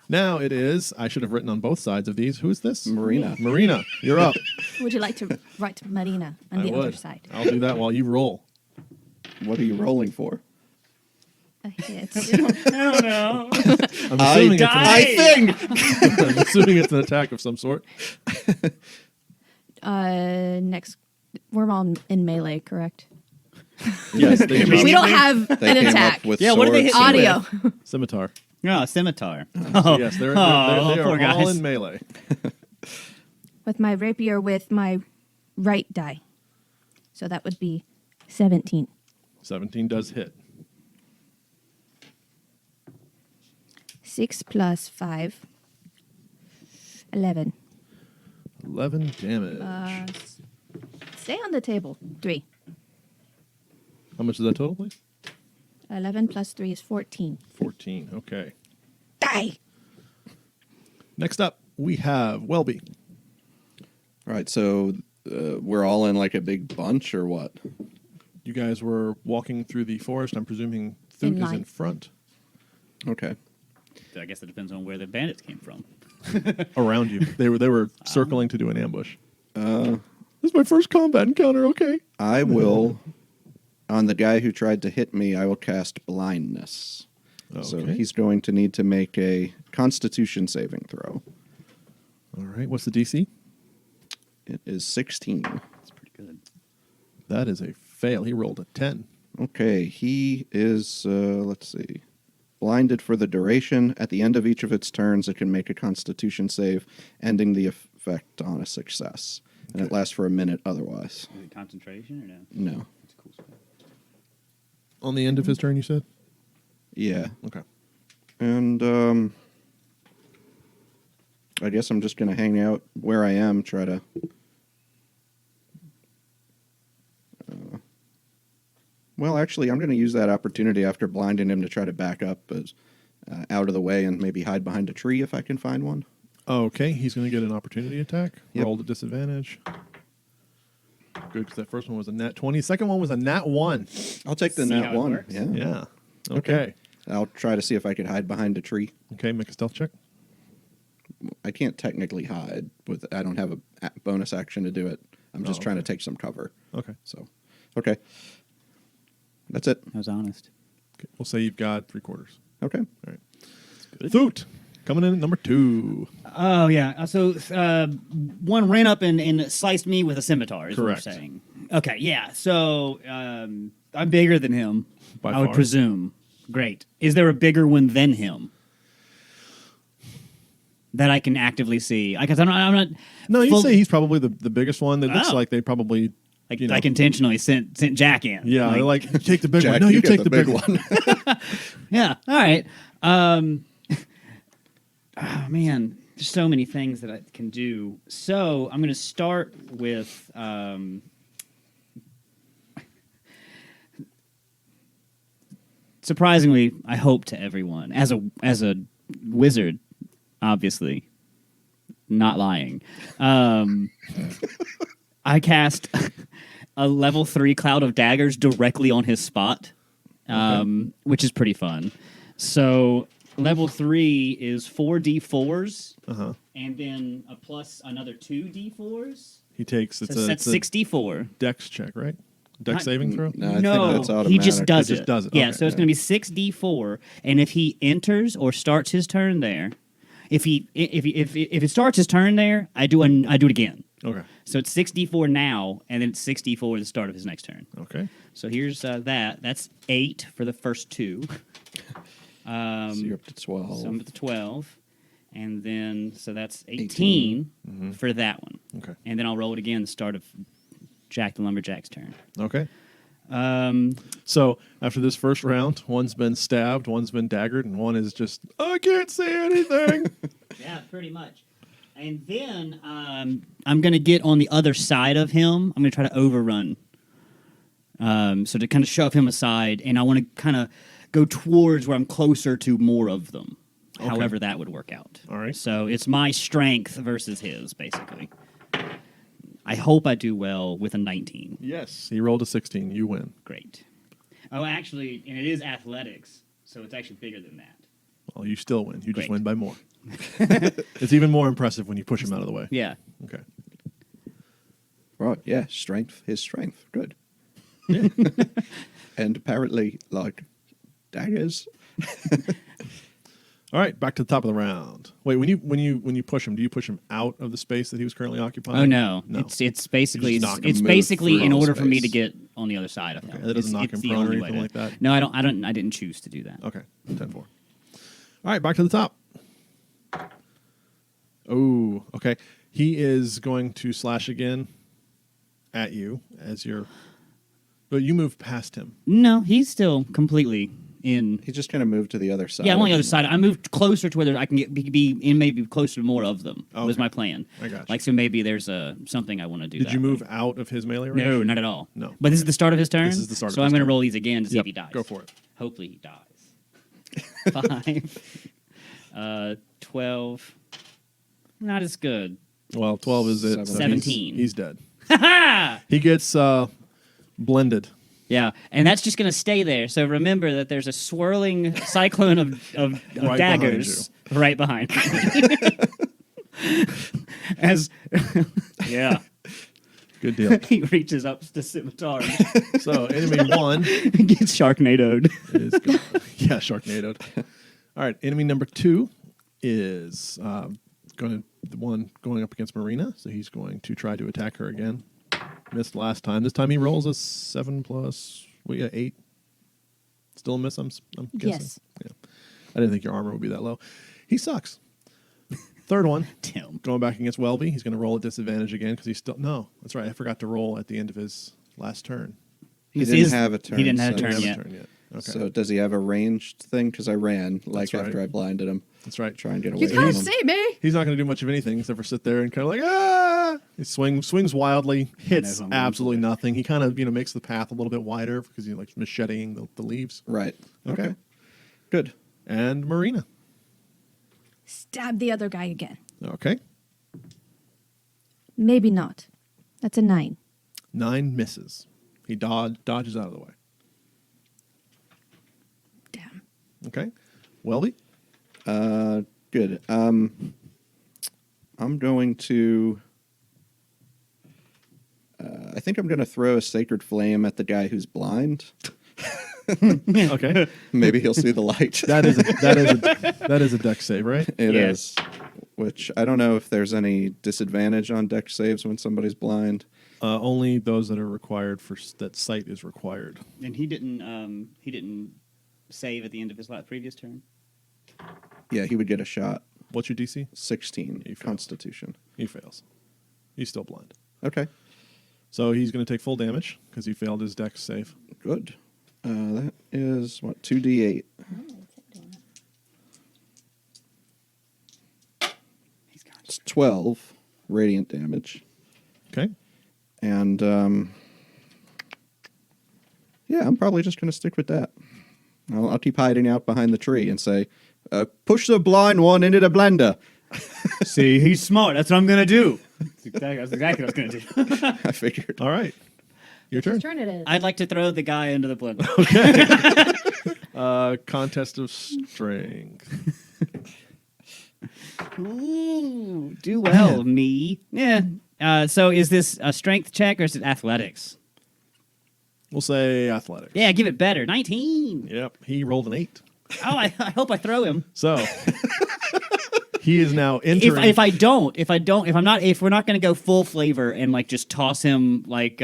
Now it is, I should have written on both sides of these. Who is this? Maryna. Maryna, you're up. Would you like to write Marina on I the would. other side? I'll do that while you roll. What are you rolling for? A hit. I don't know. I'm assuming, it's Die. I'm assuming it's an attack of some sort. Next, we're all in melee, correct? Yes, they came We up, don't have They an came attack. up with Yeah, what did they swords hit and- me Audio. scimitar. No, scimitar. So yes, they poor are all guys. in melee. With my rapier with my right die. So that would be 17. 17 does hit. 6 plus 5. 11. 11 damage. Stay on the table. 3. How much is that total, please? 11 plus 3 is 14. 14. Okay. Die! Next up, we have Wellby. All right, so we're all in like a big bunch or what? You guys were walking through the forest. I'm presuming Thüt In is line. in front. Okay. I guess it depends on where the bandits came from. Around you. They were circling to do an ambush. This is my first combat encounter, okay. I will, on the guy who tried to hit me, I will cast blindness. So Okay. he's going to need to make a Constitution saving throw. All right, what's the DC? It is 16. That's pretty good. That is a fail. He rolled a 10. Okay, he is, let's see, blinded for the duration. At the end of each of its turns, it can make a Constitution save, ending the effect on a success. And it lasts for a minute otherwise. Is it concentration or no? No. That's a cool spell. On the end of his turn, you said? Yeah. Okay. And I guess I'm just going to hang out where I am, try to... well, actually, I'm going to use that opportunity after blinding him to try to back up as, out of the way and maybe hide behind a tree if I can find one. Okay, he's going to get an opportunity attack. Yep. Rolled at disadvantage. Good, because that first one was a nat 20. Second one was a nat 1. I'll take the See nat how it one. works? Yeah. Yeah. Okay. I'll try to see if I could hide behind a tree. Okay, make a stealth check. I can't technically hide with. I don't have a bonus action to do it. I'm just Oh, trying to okay. take some cover. Okay. So, okay, that's it. I was honest. Okay. We'll say you've got 3/4. Okay. All right. Thüt, coming in at number 2. Oh, yeah. So one ran up and sliced me with a scimitar, is Correct. what you're saying. Okay, yeah. So I'm bigger than him, By I would far. presume. Great. Is there a bigger one than him that I can actively see? Because I'm not. No, you full- say he's probably the biggest one. That looks Oh. like they probably, like, you know. like intentionally sent Jack in. Yeah, they're like, take the big Jack, one. No, you get take the big one. Yeah. All right. Oh man, there's so many things that I can do. So I'm going to start with. Surprisingly, I hope to everyone as a wizard, obviously, Not lying. I cast a level 3 cloud of daggers directly on his spot, which is pretty fun. So level 3 is 4d4s, and then a plus another 2d4s. He takes So it's that's a 64. dex check, right? Dex Not- saving throw. No, I think No, that's he automatic. just does He just it. does it. Yeah, Okay. so it's going to be 6d4, and if he enters or starts his turn there, if it starts his turn there, I do it again. Okay. So it's 6d4 now, and then it's 6d4 at the start of his next turn. Okay. So here's that. That's 8 for the first two. So you're up to 12. So I'm at the 12. And then, so that's 18 for that one. Okay. And then I'll roll it again, the start of Jack the Lumberjack's turn. Okay. So after this first round, one's been stabbed, one's been daggered, and one is just, I can't say anything. Yeah, pretty much. And then I'm going to get on the other side of him. I'm going to try to overrun. So to kind of shove him aside, and I want to kind of go towards where I'm closer to more of them. Okay. However that would work out. All right. So it's my strength versus his, basically. I hope I do well with a 19. Yes. He rolled a 16. You win. Great. Oh, actually, and it is athletics, so it's actually bigger than that. Well, you still win. You just Great. win by more. It's even more impressive when you push him out of the way. Yeah. Okay. Right, yeah, strength. His strength. Good. And apparently, like, daggers. All right, back to the top of the round. Wait, when you push him, do you push him out of the space that he was currently occupying? Oh no. No. It's basically You just knock him, it's move basically through in all order for me to space. get on the other side of him. Okay, that doesn't knock him the prone or only way anything to- like that? No, I didn't choose to do that. Okay, 10-4. All right, back to the top. Oh, okay. He is going to slash again at you as you're... But you move past him. No, he's still completely in. He's just going to move to the other side. Yeah, I'm on the other side. I moved closer to where I can be in, maybe closer to more of them. Oh, Was okay. my plan. I got you. Like so, maybe there's something I want to do. Did that you way. move out of his melee range? No, not at all. No. But this is the start of his turn. This is the start of So his I'm going to turn. roll these again to see Yep, if he dies. go for it. Hopefully he dies. 5, 12. Not as good. Well, 12 is it. so 17. He's dead. Ha! He gets blended. Yeah, and that's just going to stay there. So remember that there's a swirling cyclone of Right daggers right behind me. As yeah, Good deal. he reaches up to scimitar So enemy 1 and gets Sharknadoed. is gone. Yeah, Sharknado. All right, enemy number 2 is the one going up against Maryna. So he's going to try to attack her again. Missed last time. This time he rolls a 7 plus. We got 8. Still a miss. I'm guessing. Yes. Yeah. I didn't think your armor would be that low. He sucks. Third one. Tim. Going back against Wellby. He's going to roll at disadvantage again because he's still. No, that's right. I forgot to roll at the end of his last turn. He didn't have a turn. He didn't have a so- turn Haven't yet. turned yet. Okay. So does he have a ranged thing? Because I ran That's right. after I blinded him. That's right. Try and get away You from can't him. see me. He's not going to do much of anything except for sit there and kind of like, ah! He swings wildly, hits I'm absolutely nothing. He kind of makes the path a little bit wider because he like macheting the leaves. Right. Okay. Okay. Good. And Maryna. Stab the other guy again. Okay. Maybe not. That's a 9. 9 misses. He dodges out of the way. Damn. Okay. Welby. Good. I'm going to. I think I'm going to throw a sacred flame at the guy who's blind. Okay. Maybe he'll see the light. that is a dex save, right? It Yeah. is. Which I don't know if there's any disadvantage on dex saves when somebody's blind. Only those that are required for that sight is required. And he didn't save at the end of his previous turn. Yeah, he would get a shot. What's your DC? 16 He fails. Constitution. He fails. He's still blind. Okay, So he's going to take full damage because he failed his dex save. good. That is what 2d8. He's gone. It's 12 radiant damage, Okay. and yeah, I'm probably just going to stick with that. I'll keep hiding out behind the tree and say, "Push the blind one into the blender," See, he's smart. That's what I'm gonna do. That's exactly what I was gonna do. I figured. All right. Your turn. Whose turn it is? I'd like to throw the guy into the blender. Contest of strength. Ooh, do well, me. Yeah. So is this a strength check or is it athletics? We'll say athletics. Yeah, give it better. 19. Yep. He rolled an 8. Oh, I hope I throw him. So he is now entering. If we're not going to go full flavor and like just toss him like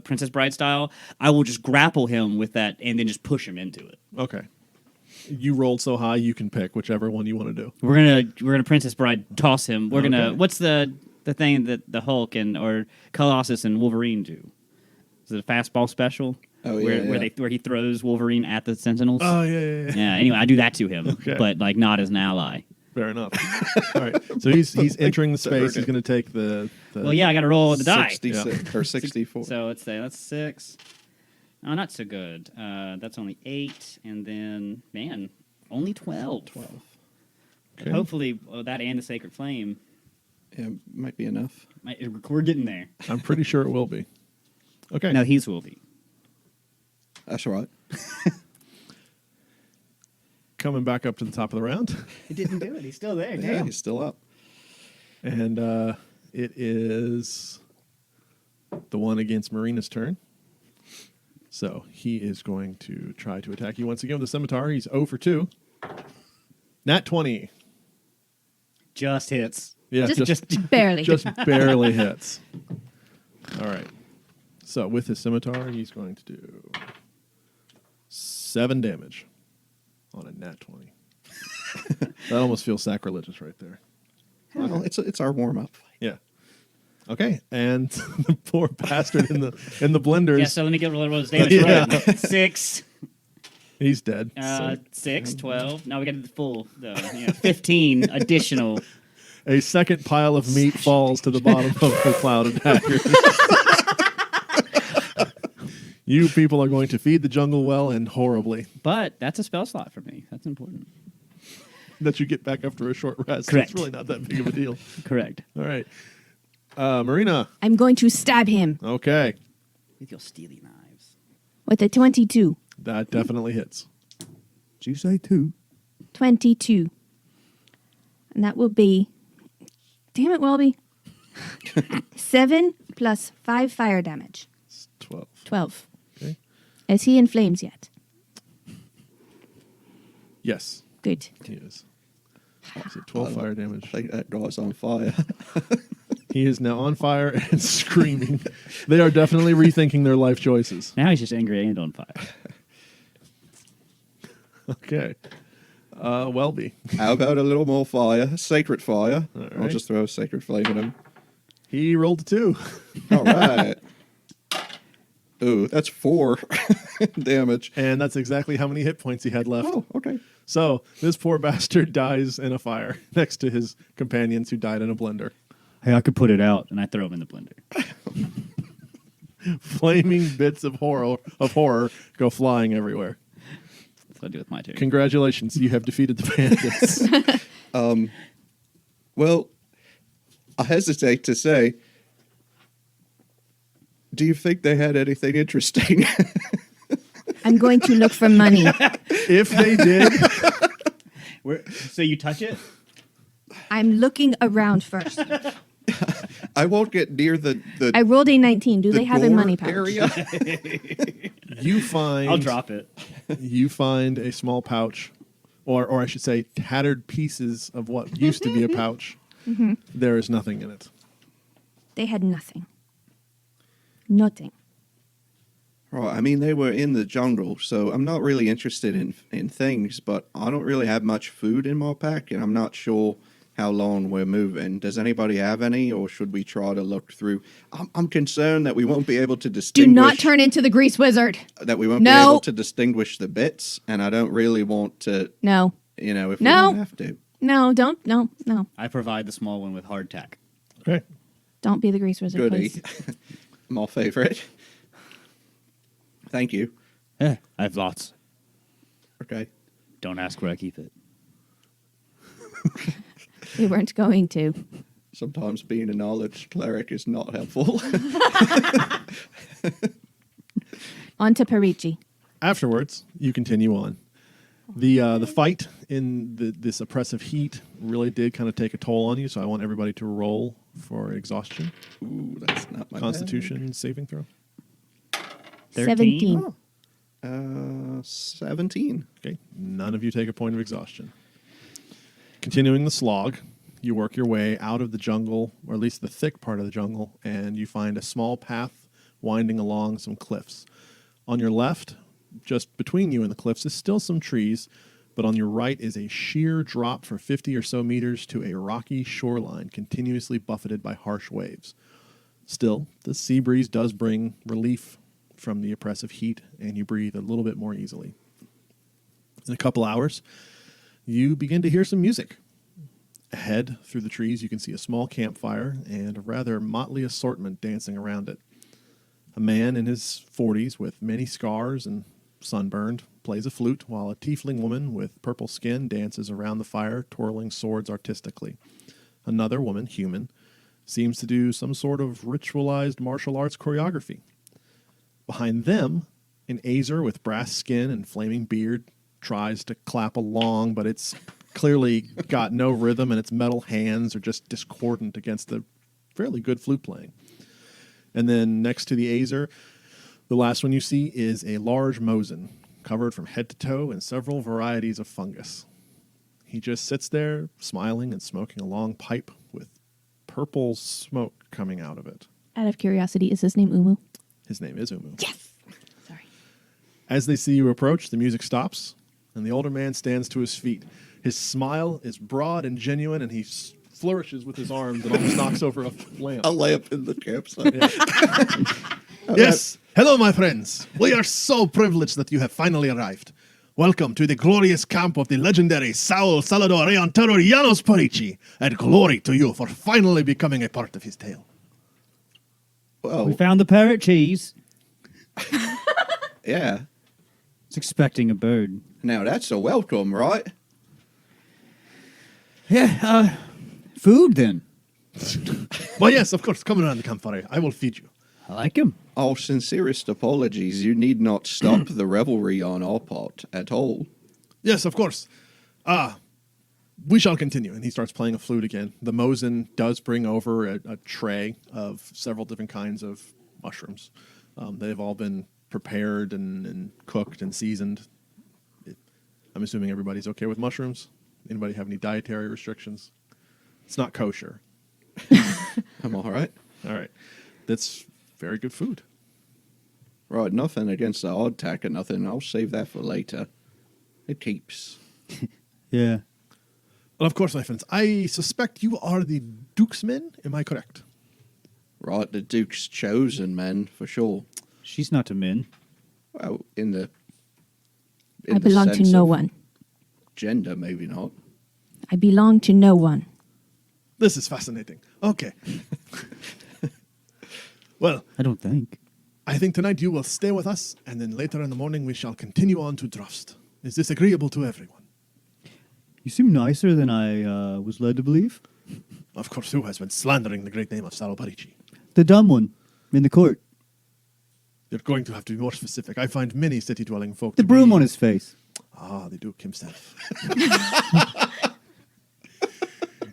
Princess Bride style, I will just grapple him with that and then just push him into it. Okay. You rolled so high, you can pick whichever one you want to do. We're gonna Princess Bride toss him. We're gonna Okay. what's the thing that the Hulk or Colossus and Wolverine do? Is it a fastball special? Oh, yeah, Where he throws Wolverine at the Sentinels. Oh, yeah. Yeah. Anyway, I do that to him, Okay. but like not as an ally. Fair enough. All right. So he's entering the space. He's going to take the. Well, yeah, I got to roll the die. 66 or 64. So let's say that's 6. Oh, not so good. That's only 8, and then man, only 12. Okay. Hopefully, that and the Sacred Flame. Yeah, might be enough. We're getting there. I'm pretty sure it will be. Okay. No, he's will be. That's right. Coming back up to the top of the round. He didn't do it. He's still there. Yeah, he's still up. And it is the one against Maryna's turn. So he is going to try to attack you once again with the scimitar. He's 0 for 2. Nat 20. Just hits. Yeah, Just barely. just barely hits. All right. So with his scimitar, he's going to do 7 damage on a nat 20. That almost feels sacrilegious right there. Well, it's our warm up. Yeah. Okay, and the poor bastard in the blenders. Yeah, so let me get rid of his damage. Yeah. Right. 6, He's dead. So 6, 12. Now we got to do the full, though. Yeah, 15 additional. a second pile of meat falls to the bottom of the cloud of daggers. You people are going to feed the jungle well and horribly. But that's a spell slot for me. That's important. That you get back after a short rest. Correct. It's really not that big of a deal. Correct. All right. Maryna. I'm going to stab him Okay. With your steely knives. with a 22. That definitely hits. Did you say 2? 22. And that will be, damn it, Wellby. 7 plus 5 fire damage. It's 12. 12. Okay. Is he in flames yet? Yes, Good. he is. Is it 12 fire I damage? think that guy's on fire. He is now on fire and screaming. They are definitely rethinking their life choices. Now he's just angry and on fire. Okay. Wellby. How about a little more fire? Sacred fire. All I'll right. just throw a sacred flame at him. He rolled a 2. All right. Ooh, that's 4 damage. And that's exactly how many hit points he had left. Oh, okay. So this poor bastard dies in a fire next to his companions who died in a blender. Hey, I could put it out, and I throw him in the blender. Flaming bits of horror go flying everywhere. That's what I do with my turn. Congratulations, you have defeated the bandits. Well, I hesitate to say, do you think they had anything interesting? I'm going to look for money. If they did, So you touch it? I'm looking around first. I won't get near the I rolled a 19. Do the they have a door money pouch? area. you find I'll drop it. you find a small pouch, or I should say, tattered pieces of what used to be a pouch. There is nothing in it. They had nothing. Nothing. Right, I mean, they were in the jungle, so I'm not really interested in things, but I don't really have much food in my pack, and I'm not sure how long we're moving. Does anybody have any, or should we try to look through? I'm concerned that we won't be able to Do distinguish. not turn into the grease wizard. That we won't be No. able to distinguish the bits, and I don't really want to, No. if we No. don't have to. No, don't. No, no. I provide the small one with hardtack. Okay. Don't be the grease wizard, Goody. please. My favorite. Thank you. I have lots. Okay. Don't ask where I keep it. We weren't going to. Sometimes being a knowledge cleric is not helpful. On to Perici. Afterwards, you continue on. The fight in this oppressive heat really did kind of take a toll on you, so I want everybody to roll for exhaustion. Ooh, that's not my Constitution saving throw. 17. 17. Okay, none of you take a point of exhaustion. Continuing the slog, you work your way out of the jungle, or at least the thick part of the jungle, and you find a small path winding along some cliffs. On your left, just between you and the cliffs, is still some trees, but on your right is a sheer drop for 50 or so meters to a rocky shoreline continuously buffeted by harsh waves. Still, the sea breeze does bring relief from the oppressive heat, and you breathe a little bit more easily. In a couple hours, you begin to hear some music. Ahead, through the trees, you can see a small campfire and a rather motley assortment dancing around it. A man in his 40s with many scars and sunburned plays a flute, while a tiefling woman with purple skin dances around the fire, twirling swords artistically. Another woman, human, seems to do some sort of ritualized martial arts choreography. Behind them, an Azer with brass skin and flaming beard tries to clap along, but it's clearly got no rhythm, and its metal hands are just discordant against the fairly good flute playing. And then next to the Azer, the last one you see is a large Mosin, covered from head to toe in several varieties of fungus. He just sits there, smiling and smoking a long pipe with purple smoke coming out of it. Out of curiosity, is his name Umu? His name is Umu. Yes! Sorry. As they see you approach, the music stops, and the older man stands to his feet. His smile is broad and genuine, and he flourishes with his arms and almost knocks over a lamp. A lamp in the campsite. Yes. Hello, my friends. We are so privileged that you have finally arrived. Welcome to the glorious camp of the legendary Saul Salvador Eontero Llanos Perici, and glory to you for finally becoming a part of his tale. Well, We found the parrot cheese. yeah. It's expecting a bird. Now that's a welcome, right? Yeah, food then. Well, yes, of course. Come around the campfire. I will feed you. I like him. Our sincerest apologies. You need not stop the revelry on our part at all. Yes, of course. We shall continue. And he starts playing a flute again. The Mosin does bring over a tray of several different kinds of mushrooms. They've all been prepared and cooked and seasoned. I'm assuming everybody's okay with mushrooms. Anybody have any dietary restrictions? It's not kosher. I'm all right. All right. That's very good food. Right, nothing against the odd tack or nothing. I'll save that for later. It keeps. Yeah. Well, of course, my friends. I suspect you are the Duke's men. Am I correct? Right, the Duke's chosen men, for sure. She's not a min. Well, in the I belong to sense no of one. Gender, maybe not. I belong to no one. This is fascinating. Okay. Well, I don't think. I think tonight you will stay with us, and then later in the morning we shall continue on to Drost. Is this agreeable to everyone? You seem nicer than I was led to believe. Of course, who has been slandering the great name of Salo Parici? The dumb one in the court. You're going to have to be more specific. I find many city-dwelling folk The to broom be... on his face. Ah, the Duke himself.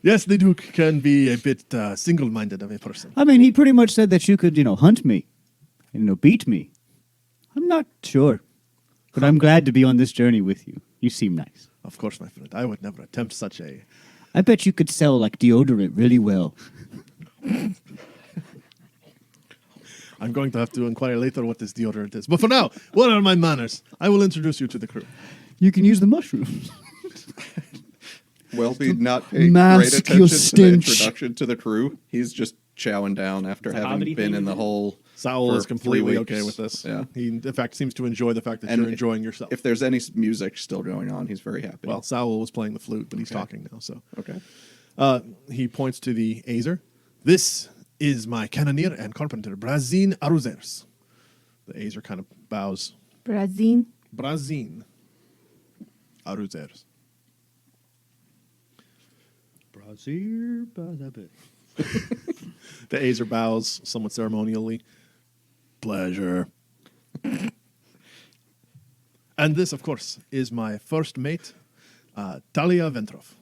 Yes, the Duke can be a bit single-minded of a person. I mean, he pretty much said that you could, hunt me, and, beat me. I'm not sure, but I'm glad to be on this journey with you. You seem nice. Of course, my friend. I would never attempt such a... I bet you could sell, deodorant really well. I'm going to have to inquire later what this deodorant is. But for now, what are my manners? I will introduce you to the crew. You can use the mushrooms. Wellby not paying great Mask attention your to the stench. introduction to the crew. He's just chowing down after having hobbity been thing in the with it? hole. Saul for is completely 3 weeks. okay with this. Yeah. He, in fact, seems to enjoy the fact that And you're enjoying yourself. If there's any music still going on, he's very happy. Well, Saul was playing the flute, but he's Okay. talking now. So okay. he points to the Azer. This is my cannoneer and carpenter, Brazin Aruzers. The Azer kind of bows. Brazil. Brazin Aruzers. The Azer bows somewhat ceremonially. Pleasure. And this, of course, is my first mate, Talia Ventrov.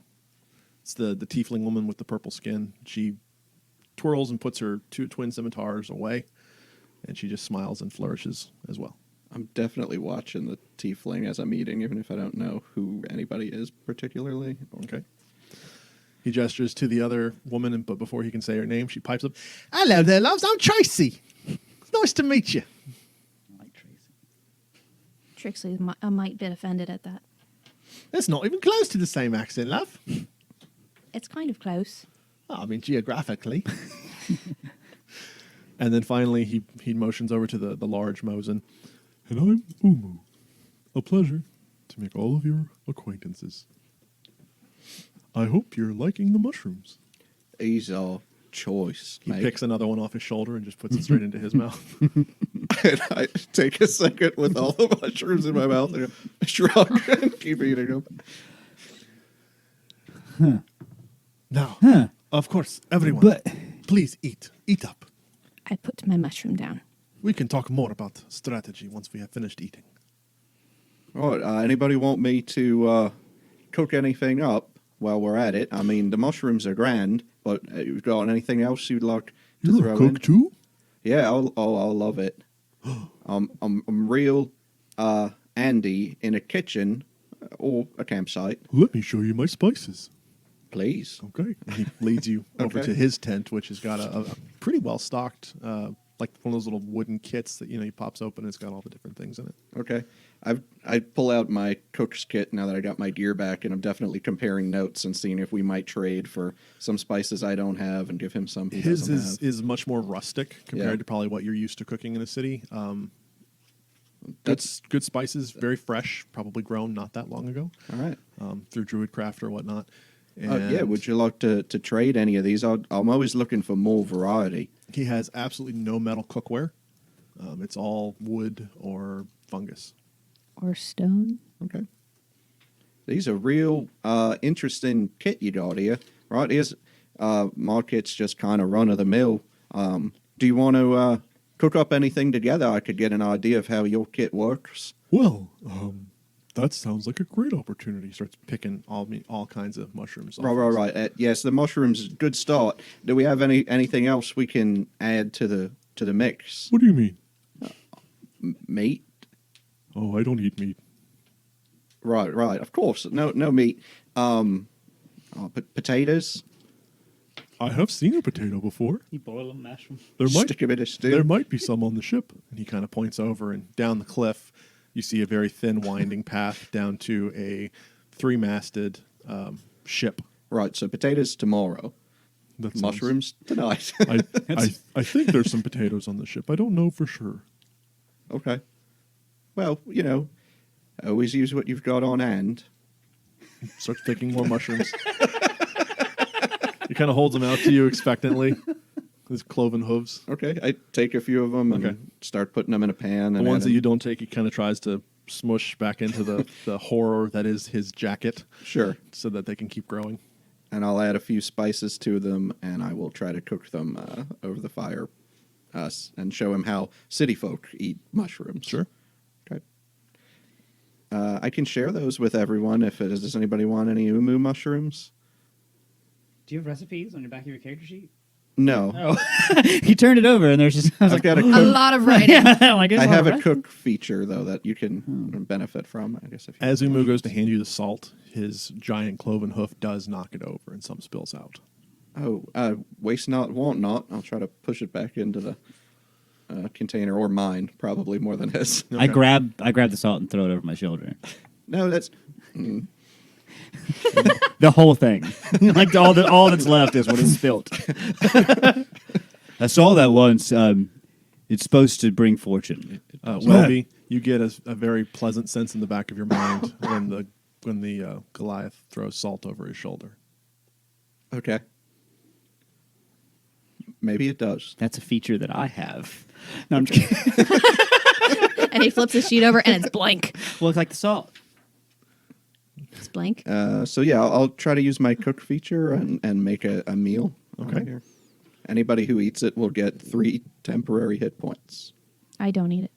It's the tiefling woman with the purple skin. She twirls and puts her 2 twin scimitars away, and she just smiles and flourishes as well. I'm definitely watching the tiefling as I'm eating, even if I don't know who anybody is particularly. Okay. He gestures to the other woman, but before he can say her name, she pipes up, "Hello there, loves. I'm Tracy. It's nice to meet you." I like Tracy. Trixie might be offended at that. That's not even close to the same accent, love. It's kind of close. Oh, I mean, geographically. And then finally, he motions over to the large Mosin. And I'm Umu. A pleasure to make all of your acquaintances. I hope you're liking the mushrooms. These are choice, He mate. picks another one off his shoulder and just puts it straight into his mouth. And I take a second with all the mushrooms in my mouth and shrug and keep eating them. Now, of course, everyone, But- please eat. Eat up. I put my mushroom down. We can talk more about strategy once we have finished eating. All right, anybody want me to cook anything up while we're at it? I mean, the mushrooms are grand, but you got anything else you'd like to throw in? too? Yeah, I'll love it. I'm real Andy in a kitchen or a campsite. Let me show you my spices. Please. Okay. And he leads you over Okay. to his tent, which has got a pretty well stocked, like one of those little wooden kits that he pops open and it's got all the different things in it. Okay. I pull out my cook's kit now that I got my gear back, and I'm definitely comparing notes and seeing if we might trade for some spices I don't have and give him some he His doesn't have. is much more rustic compared Yeah. to probably what you're used to cooking in a city. That's Good spices, very fresh, probably grown not that long ago, all right. through Druidcraft or whatnot. Yeah, And would you like to trade any of these? I'm always looking for more variety. he has absolutely no metal cookware. It's all wood or fungus. Or stone. Okay. These are real interesting kit you got here, right? Here's my kit's just kind of run of the mill. Do you want to cook up anything together? I could get an idea of how your kit works. Well, that sounds like a great opportunity. He starts picking all kinds of mushrooms. off Right. his- Yes, the mushrooms, good start. Do we have anything else we can add to the mix? What do you mean? Meat? Oh, I don't eat meat. Right. Of course, no meat. Potatoes. I have seen a potato before. You boil them, mash them. Stick a bit of stew. There might be some on the ship. And he kind of points over, and down the cliff, you see a very thin, winding path down to a 3-masted ship. Right. So potatoes tomorrow. That sounds- Mushrooms tonight. I think there's some potatoes on the ship. I don't know for sure. Okay. Well, always use what you've got on hand. Starts picking more mushrooms. He kind of holds them out to you expectantly. His cloven hooves. Okay. I take a few of them and Okay. start putting them in a pan. The and ones add that you them- don't take, he kind of tries to smush back into the horror that is his jacket Sure. so that they can keep growing. And I'll add a few spices to them, and I will try to cook them over the fire and show him how city folk eat mushrooms. Sure. Okay. I can share those with everyone. Does anybody want any umu mushrooms? Do you have recipes on your back of your character sheet? No. Oh, he turned it over, and there's just I was I've like, got a A cook. lot of writing. yeah, like, I have a cook feature though that you can benefit from. I guess if you As Umu goes to hand you the salt, his giant cloven hoof does knock it over, and some spills out. waste not, want not. I'll try to push it back into the container, or mine, probably more than his. I grab the salt and throw it over my shoulder. No, that's The whole thing, like all that's left is what is spilt. I saw that once. It's supposed to bring fortune. Wellby, you get a very pleasant sense in the back of your mind when the Goliath throws salt over his shoulder. okay. Maybe it does. That's a feature that I have. No, I'm just kidding. And he flips the sheet over and it's blank. Looks like the salt. It's blank. So yeah, I'll try to use my cook feature and make a meal. Okay. Here. Anybody who eats it will get 3 temporary hit points. I don't eat it.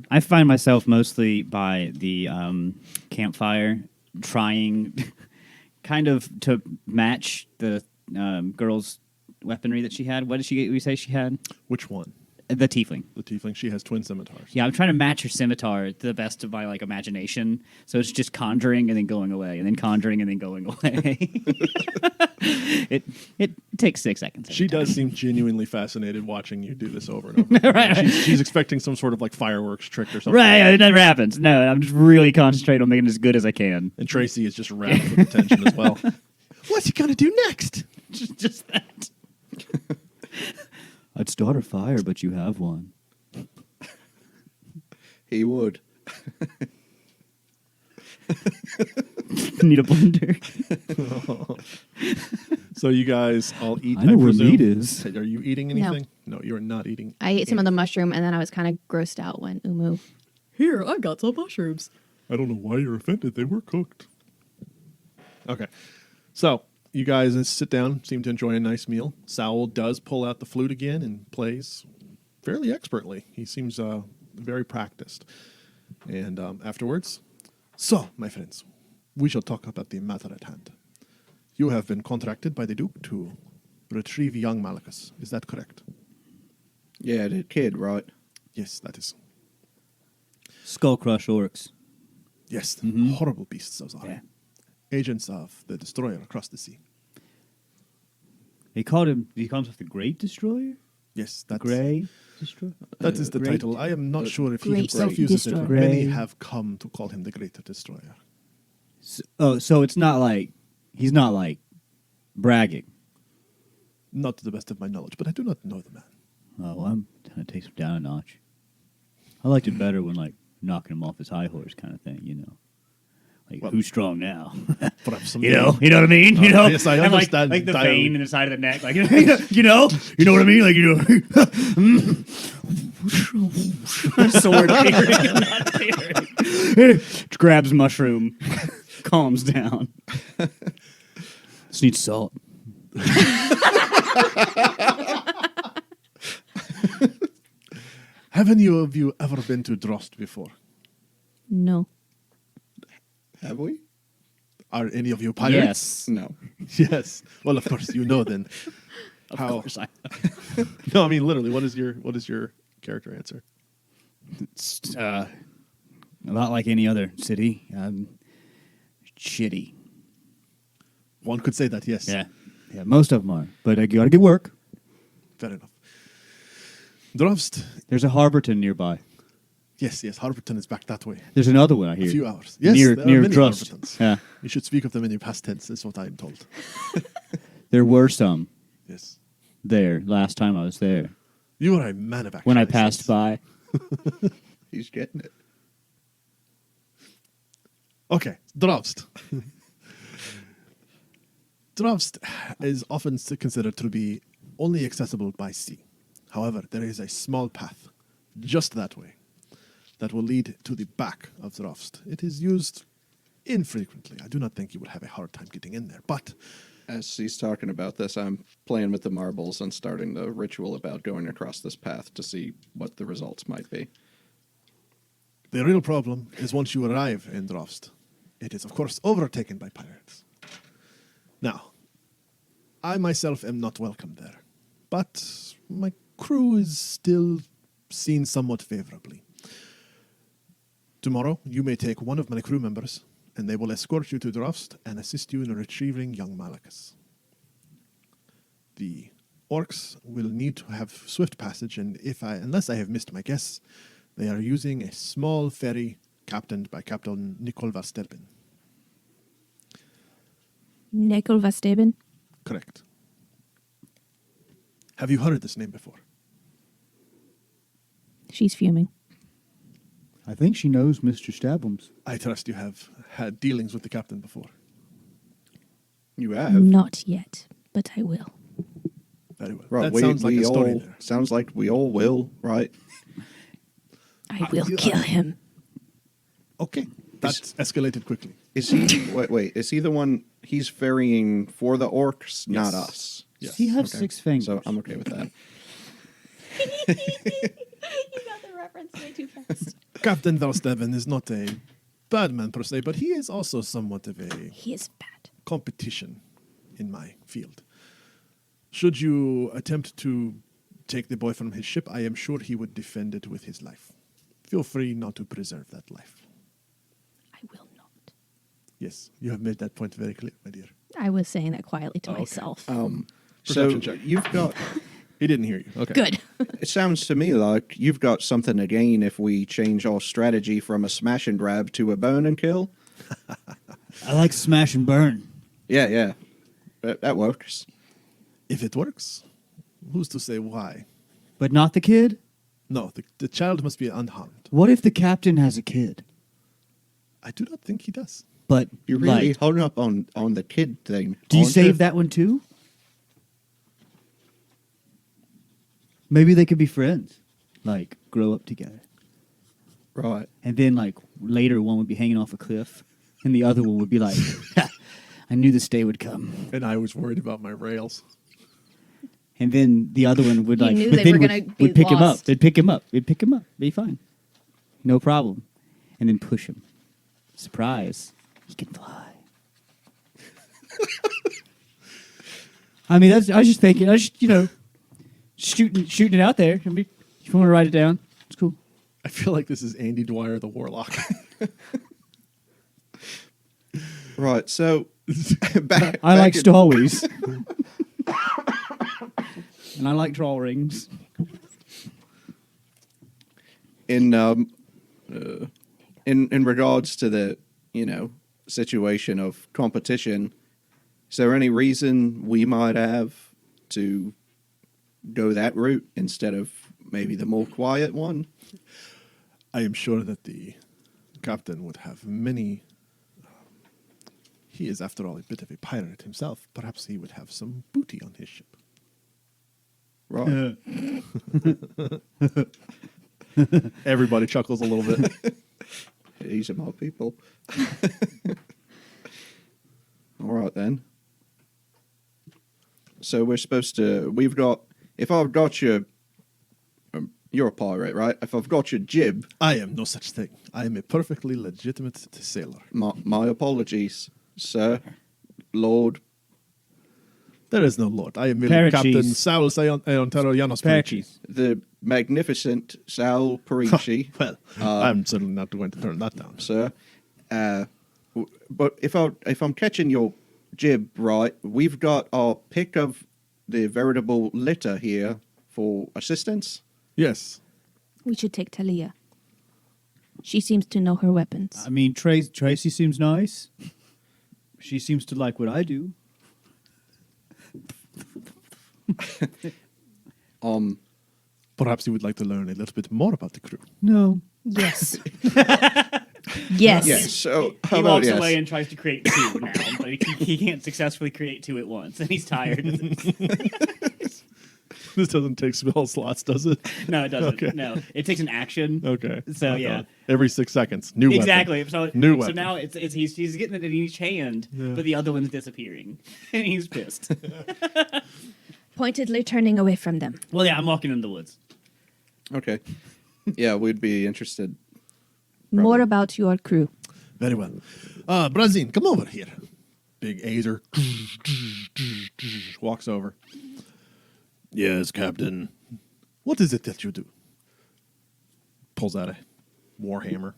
I find myself mostly by the campfire trying kind of to match the girl's weaponry that she had. What did we say she had? Which one? The tiefling. The tiefling. She has twin scimitars. Yeah, I'm trying to match her scimitar to the best of my imagination. So it's just conjuring and then going away, and then conjuring and then going away. it takes 6 seconds. She does seem genuinely fascinated watching you do this over and over. Right. She's expecting some sort of like fireworks trick or something. Right, it never happens. No, I'm just really concentrating on making it as good as I can. And Tracy is just wrapped with attention as well. What's he gonna do next? Just that. I'd start a fire, but you have one. He would. Need a blender. So you guys all eat. I know where presume? meat is. Are you eating anything? No, you're not eating. I ate some of the mushroom, and then I was kind of grossed out when Umu. Here, I got some mushrooms. I don't know why you're offended. They were cooked. Okay. So you guys sit down, seem to enjoy a nice meal. Saul does pull out the flute again and plays fairly expertly. He seems very practiced. And afterwards, so, my friends, we shall talk about the matter at hand. You have been contracted by the Duke to retrieve young Malachus. Is that correct? Yeah, the kid, right? Yes, that is. Skull crush orcs. Yes, horrible beasts those are. Yeah. Agents of the Destroyer across the sea. He called himself the Great Destroyer? Yes, that's Grey Destroyer? that is the Great- title. I am not sure if he Great himself uses it, but Destroyer. many Grey- have come to call him the Great Destroyer. So it's not like he's not like bragging. Not to the best of my knowledge, but I do not know the man. Oh, well, I'm trying to take him down a notch. I liked it better when like knocking him off his high horse kind of thing, you know. Like Well- who's strong now? Perhaps some You know what I mean? You know, yes, I And, understand Like the entirely. vein in the side of the neck, like you know what I mean? Like sword appearing, not appearing. Grabs mushroom, calms down. Just needs salt. Haven't you of you ever been to Drost before? No. Have we? Are any of you pirates? Yes, No. Yes. Well, of course you know then. of How? course. No, I mean literally. What is your character answer? It's a lot like any other city. Shitty. One could say that. Yes. Yeah, most of them are. But I got to get work. Fair enough. Drost. There's a Harborton nearby. Yes. Harborton is back that way. There's another one I hear. A few hours. Yes. near there are many Trust. Harbortons. Yeah, You should speak of them in your past tense. Is what I am told. there were some Yes. there last time I was there. You are a man of action. When I passed by, He's getting it. Okay, Drost. Drost is often considered to be only accessible by sea. However, there is a small path just that way that will lead to the back of Drost. It is used infrequently. I do not think you would have a hard time getting in there, but As he's talking about this, I'm playing with the marbles and starting the ritual about going across this path to see what the results might be. the real problem is once you arrive in Drost, it is, of course, overtaken by pirates. Now, I myself am not welcome there, but my crew is still seen somewhat favorably. Tomorrow, you may take one of my crew members, and they will escort you to Drost and assist you in retrieving young Malachus. The orcs will need to have swift passage, and unless I have missed my guess, they are using a small ferry captained by Captain Nicol Versteben. Nicol Vasteben? Correct. Have you heard this name before? She's fuming. I think she knows Mr. Stabums. I trust you have had dealings with the captain before. You have? Not yet, but I will. Very well. Right, That sounds like a story all, there. sounds like we all will, right? I will kill him. Okay. That escalated quickly. Is he? Wait. Is he the one? He's ferrying for the orcs, not us. Yes. He has 6 fingers. So I'm okay with that. You got the reference way too fast. Captain Versteven is not a bad man per se, but he is also somewhat of a He is bad. competition in my field. Should you attempt to take the boy from his ship, I am sure he would defend it with his life. Feel free not to preserve that life. I will not. Yes, you have made that point very clear, my dear. I was saying that quietly to okay. myself. So Perception check. you've got. He didn't hear you. Okay. Good. It sounds to me like you've got something to gain if we change our strategy from a smash and grab to a burn and kill. I like smash and burn. Yeah. That works. If it works, who's to say why? But not the kid? No, the child must be unharmed. What if the captain has a kid? I do not think he does. But You're really like, hung up on the kid thing. do you aren't save that one too? Maybe they could be friends. Like, grow up together. Right. And then, like, later one would be hanging off a cliff, and the other one would be like, I knew this day would come. And I was worried about my rails. And then the other one would, You like, knew but they then were would, gonna be would pick him up. lost. They'd pick him up. They'd pick him up. Be fine. No problem. And then push him. Surprise. He can fly. I mean, I was just thinking, shooting it out there. If you want to write it down, it's cool. I feel like this is Andy Dwyer, the Warlock. Right. So back. I like in- stories. And I like drawings. in regards to the situation of competition, is there any reason we might have to go that route instead of maybe the more quiet one? I am sure that the captain would have many. He is, after all, a bit of a pirate himself. Perhaps he would have some booty on his ship. Right. Everybody chuckles a little bit. These are my people. All right then. So we're supposed to. If I've got your. You're a pirate, right? If I've got your jib, I am no such thing. I am a perfectly legitimate sailor. my apologies, sir, Lord. There is no lord. I am merely Parrot Captain cheese. Saul Ontero Janos Paracheese. The magnificent Sal Perici, Well, I'm certainly not going to turn that down. sir. But if I'm catching your jib right, we've got our pick of the veritable litter here for assistance. Yes. We should take Talia. She seems to know her weapons. I mean, Tracy seems nice. She seems to like what I do. Perhaps you would like to learn a little bit more about the crew. No. Yes. Yes. Yes. So how He about walks yes? away and tries to create 2 now, but he can't successfully create 2 at once, and he's tired. This doesn't take spell slots, does it? No, it doesn't. Okay. No, it takes an action. Okay. So, Oh, yeah. God. Every 6 seconds. New weapon. Exactly. So, New so weapon. now he's getting it in each hand, but the other one's disappearing, and he's pissed. Pointedly turning away from them. Well, yeah, I'm walking in the woods. Okay. Yeah, we'd be interested. More about your crew. Very well. Brazin, come over here. Big Azer walks over. Yes, Captain. What is it that you do? Pulls out a warhammer.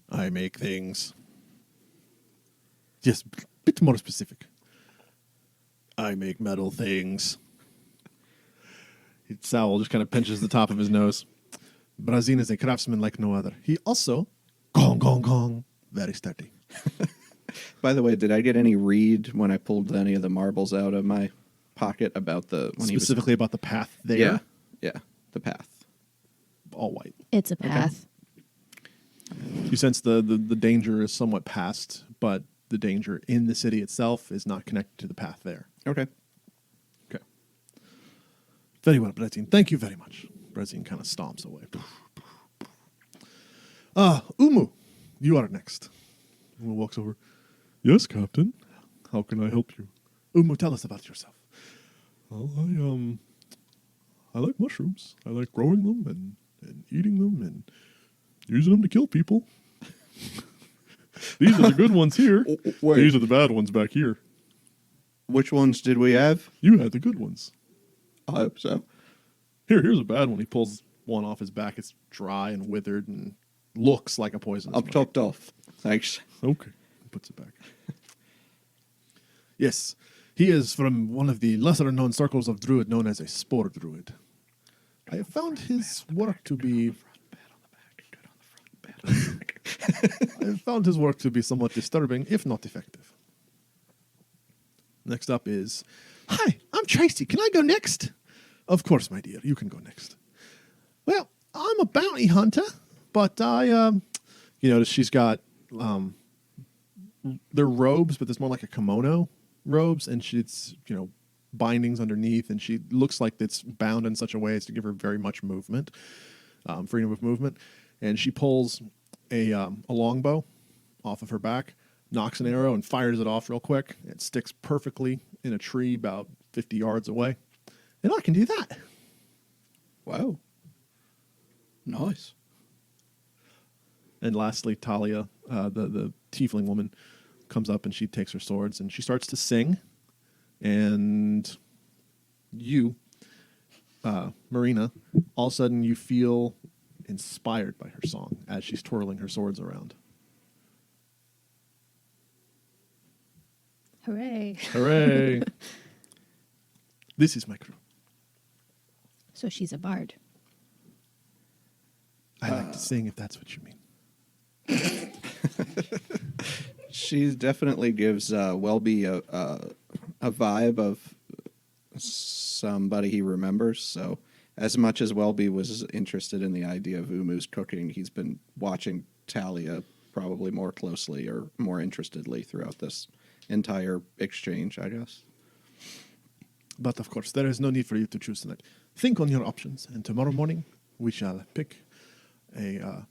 I make things. Just a bit more specific. I make metal things. Sal just kind of pinches the top of his nose. Brazin is a craftsman like no other. He also, gong, gong, gong, very sturdy. By the way, did I get any read when I pulled any of the marbles out of my pocket about the when Specifically about the path there. Yeah, the path. All white. It's a path. You sense the danger is somewhat past, but the danger in the city itself is not connected to the path there. Okay. Okay. Very well, Brazin. Thank you very much. Brazin kind of stomps away. Umu, you are next. Uma walks over. Yes, Captain. How can I help you? Uma, tell us about yourself. Well, I like mushrooms. I like growing them and eating them and using them to kill people. These are the good ones here. Wait. These are the bad ones back here. Which ones did we have? You had the good ones. I hope so. Here's a bad one. He pulls one off his back. It's dry and withered and looks like a poisonous I'm one. topped off. Thanks. Okay. Puts it back. Yes. He is from one of the lesser-known circles of druid known as a spore druid. I have found his work to be... I have found his work to be somewhat disturbing, if not effective. Next up is... Hi, I'm Tracy. Can I go next? Of course, my dear. You can go next. Well, I'm a bounty hunter, but I... You notice she's got... they're robes, but there's more like a kimono robes, and she's, bindings underneath, and she looks like it's bound in such a way as to give her very much movement, freedom of movement. And she pulls a longbow off of her back, knocks an arrow, and fires it off real quick. It sticks perfectly in a tree about 50 yards away. And I can do that. Wow. Nice. And lastly, Talia, the tiefling woman, comes up and she takes her swords and she starts to sing. And you, Maryna, all of a sudden you feel inspired by her song as she's twirling her swords around. Hooray. Hooray! This is my crew. So she's a bard. I like to sing if that's what you mean. She definitely gives Wellby a vibe of somebody he remembers. So as much as Wellby was interested in the idea of Umu's cooking, he's been watching Talia probably more closely or more interestedly throughout this entire exchange, I guess. But of course, there is no need for you to choose tonight. Think on your options, and tomorrow morning we shall pick a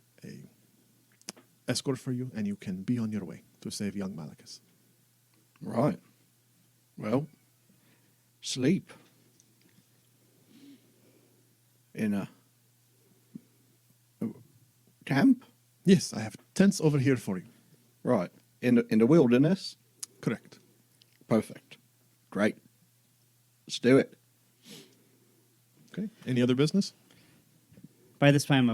escort for you, and you can be on your way to save young Malachus. Right. Well, sleep in a camp? Yes, I have tents over here for you. Right. In the wilderness? Correct. Perfect. Great. Let's do it. Okay. Any other business? By this time,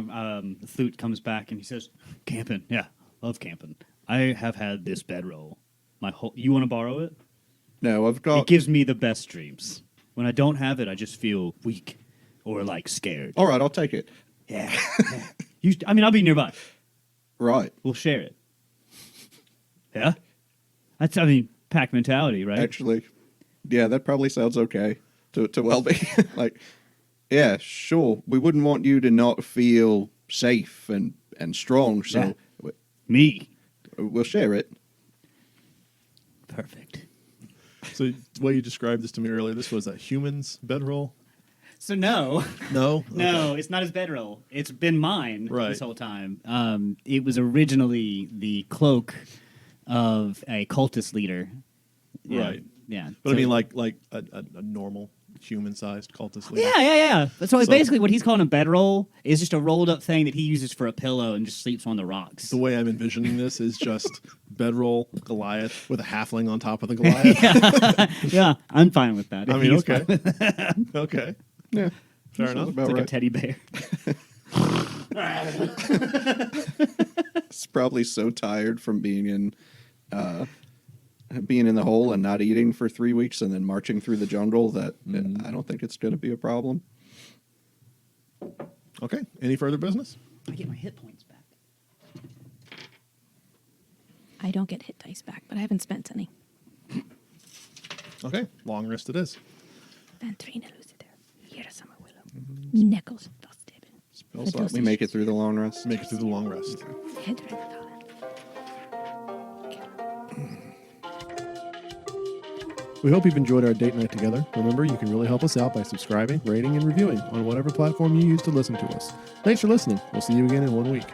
Thüt comes back and he says, "Camping, yeah, love camping. I have had this bedroll. You want to borrow it? No, I've got... It gives me the best dreams. When I don't have it, I just feel weak or like scared. All right, I'll take it. Yeah. I'll be nearby. Right. We'll share it. Yeah? That's, pack mentality, right? Actually, yeah, that probably sounds okay to Wellby. Like, yeah, sure. We wouldn't want you to not feel safe and strong, so Me. we'll share it. Perfect. So the way you described this to me earlier, this was a human's bedroll? So no. No? No, it's not his bedroll. It's been mine Right. this whole time. It was originally the cloak of a cultist leader. Yeah. Right. Yeah. But So- I mean like a normal human-sized cultist leader? Yeah. So, So- basically what he's calling a bedroll is just a rolled up thing that he uses for a pillow and just sleeps on the rocks. The way I'm envisioning this is just bedroll Goliath with a halfling on top of the Goliath. Yeah, I'm fine with that. I mean, He's okay. fine with that. Okay. Yeah. Fair enough. About It's like a right. teddy bear. It's probably so tired from being in the hole and not eating for 3 weeks and then marching through the jungle that I don't think it's going to be a problem. Okay. Any further business? I get my hit points back. I don't get hit dice back, but I haven't spent any. Okay. Long rest it is. Then Trina Lucida. Here are some willow. Nichols. Spells like we make it through the long rest. Make it through the long rest. We hope you've enjoyed our date night together. Remember, you can really help us out by subscribing, rating, and reviewing on whatever platform you use to listen to us. Thanks for listening. We'll see you again in 1 week.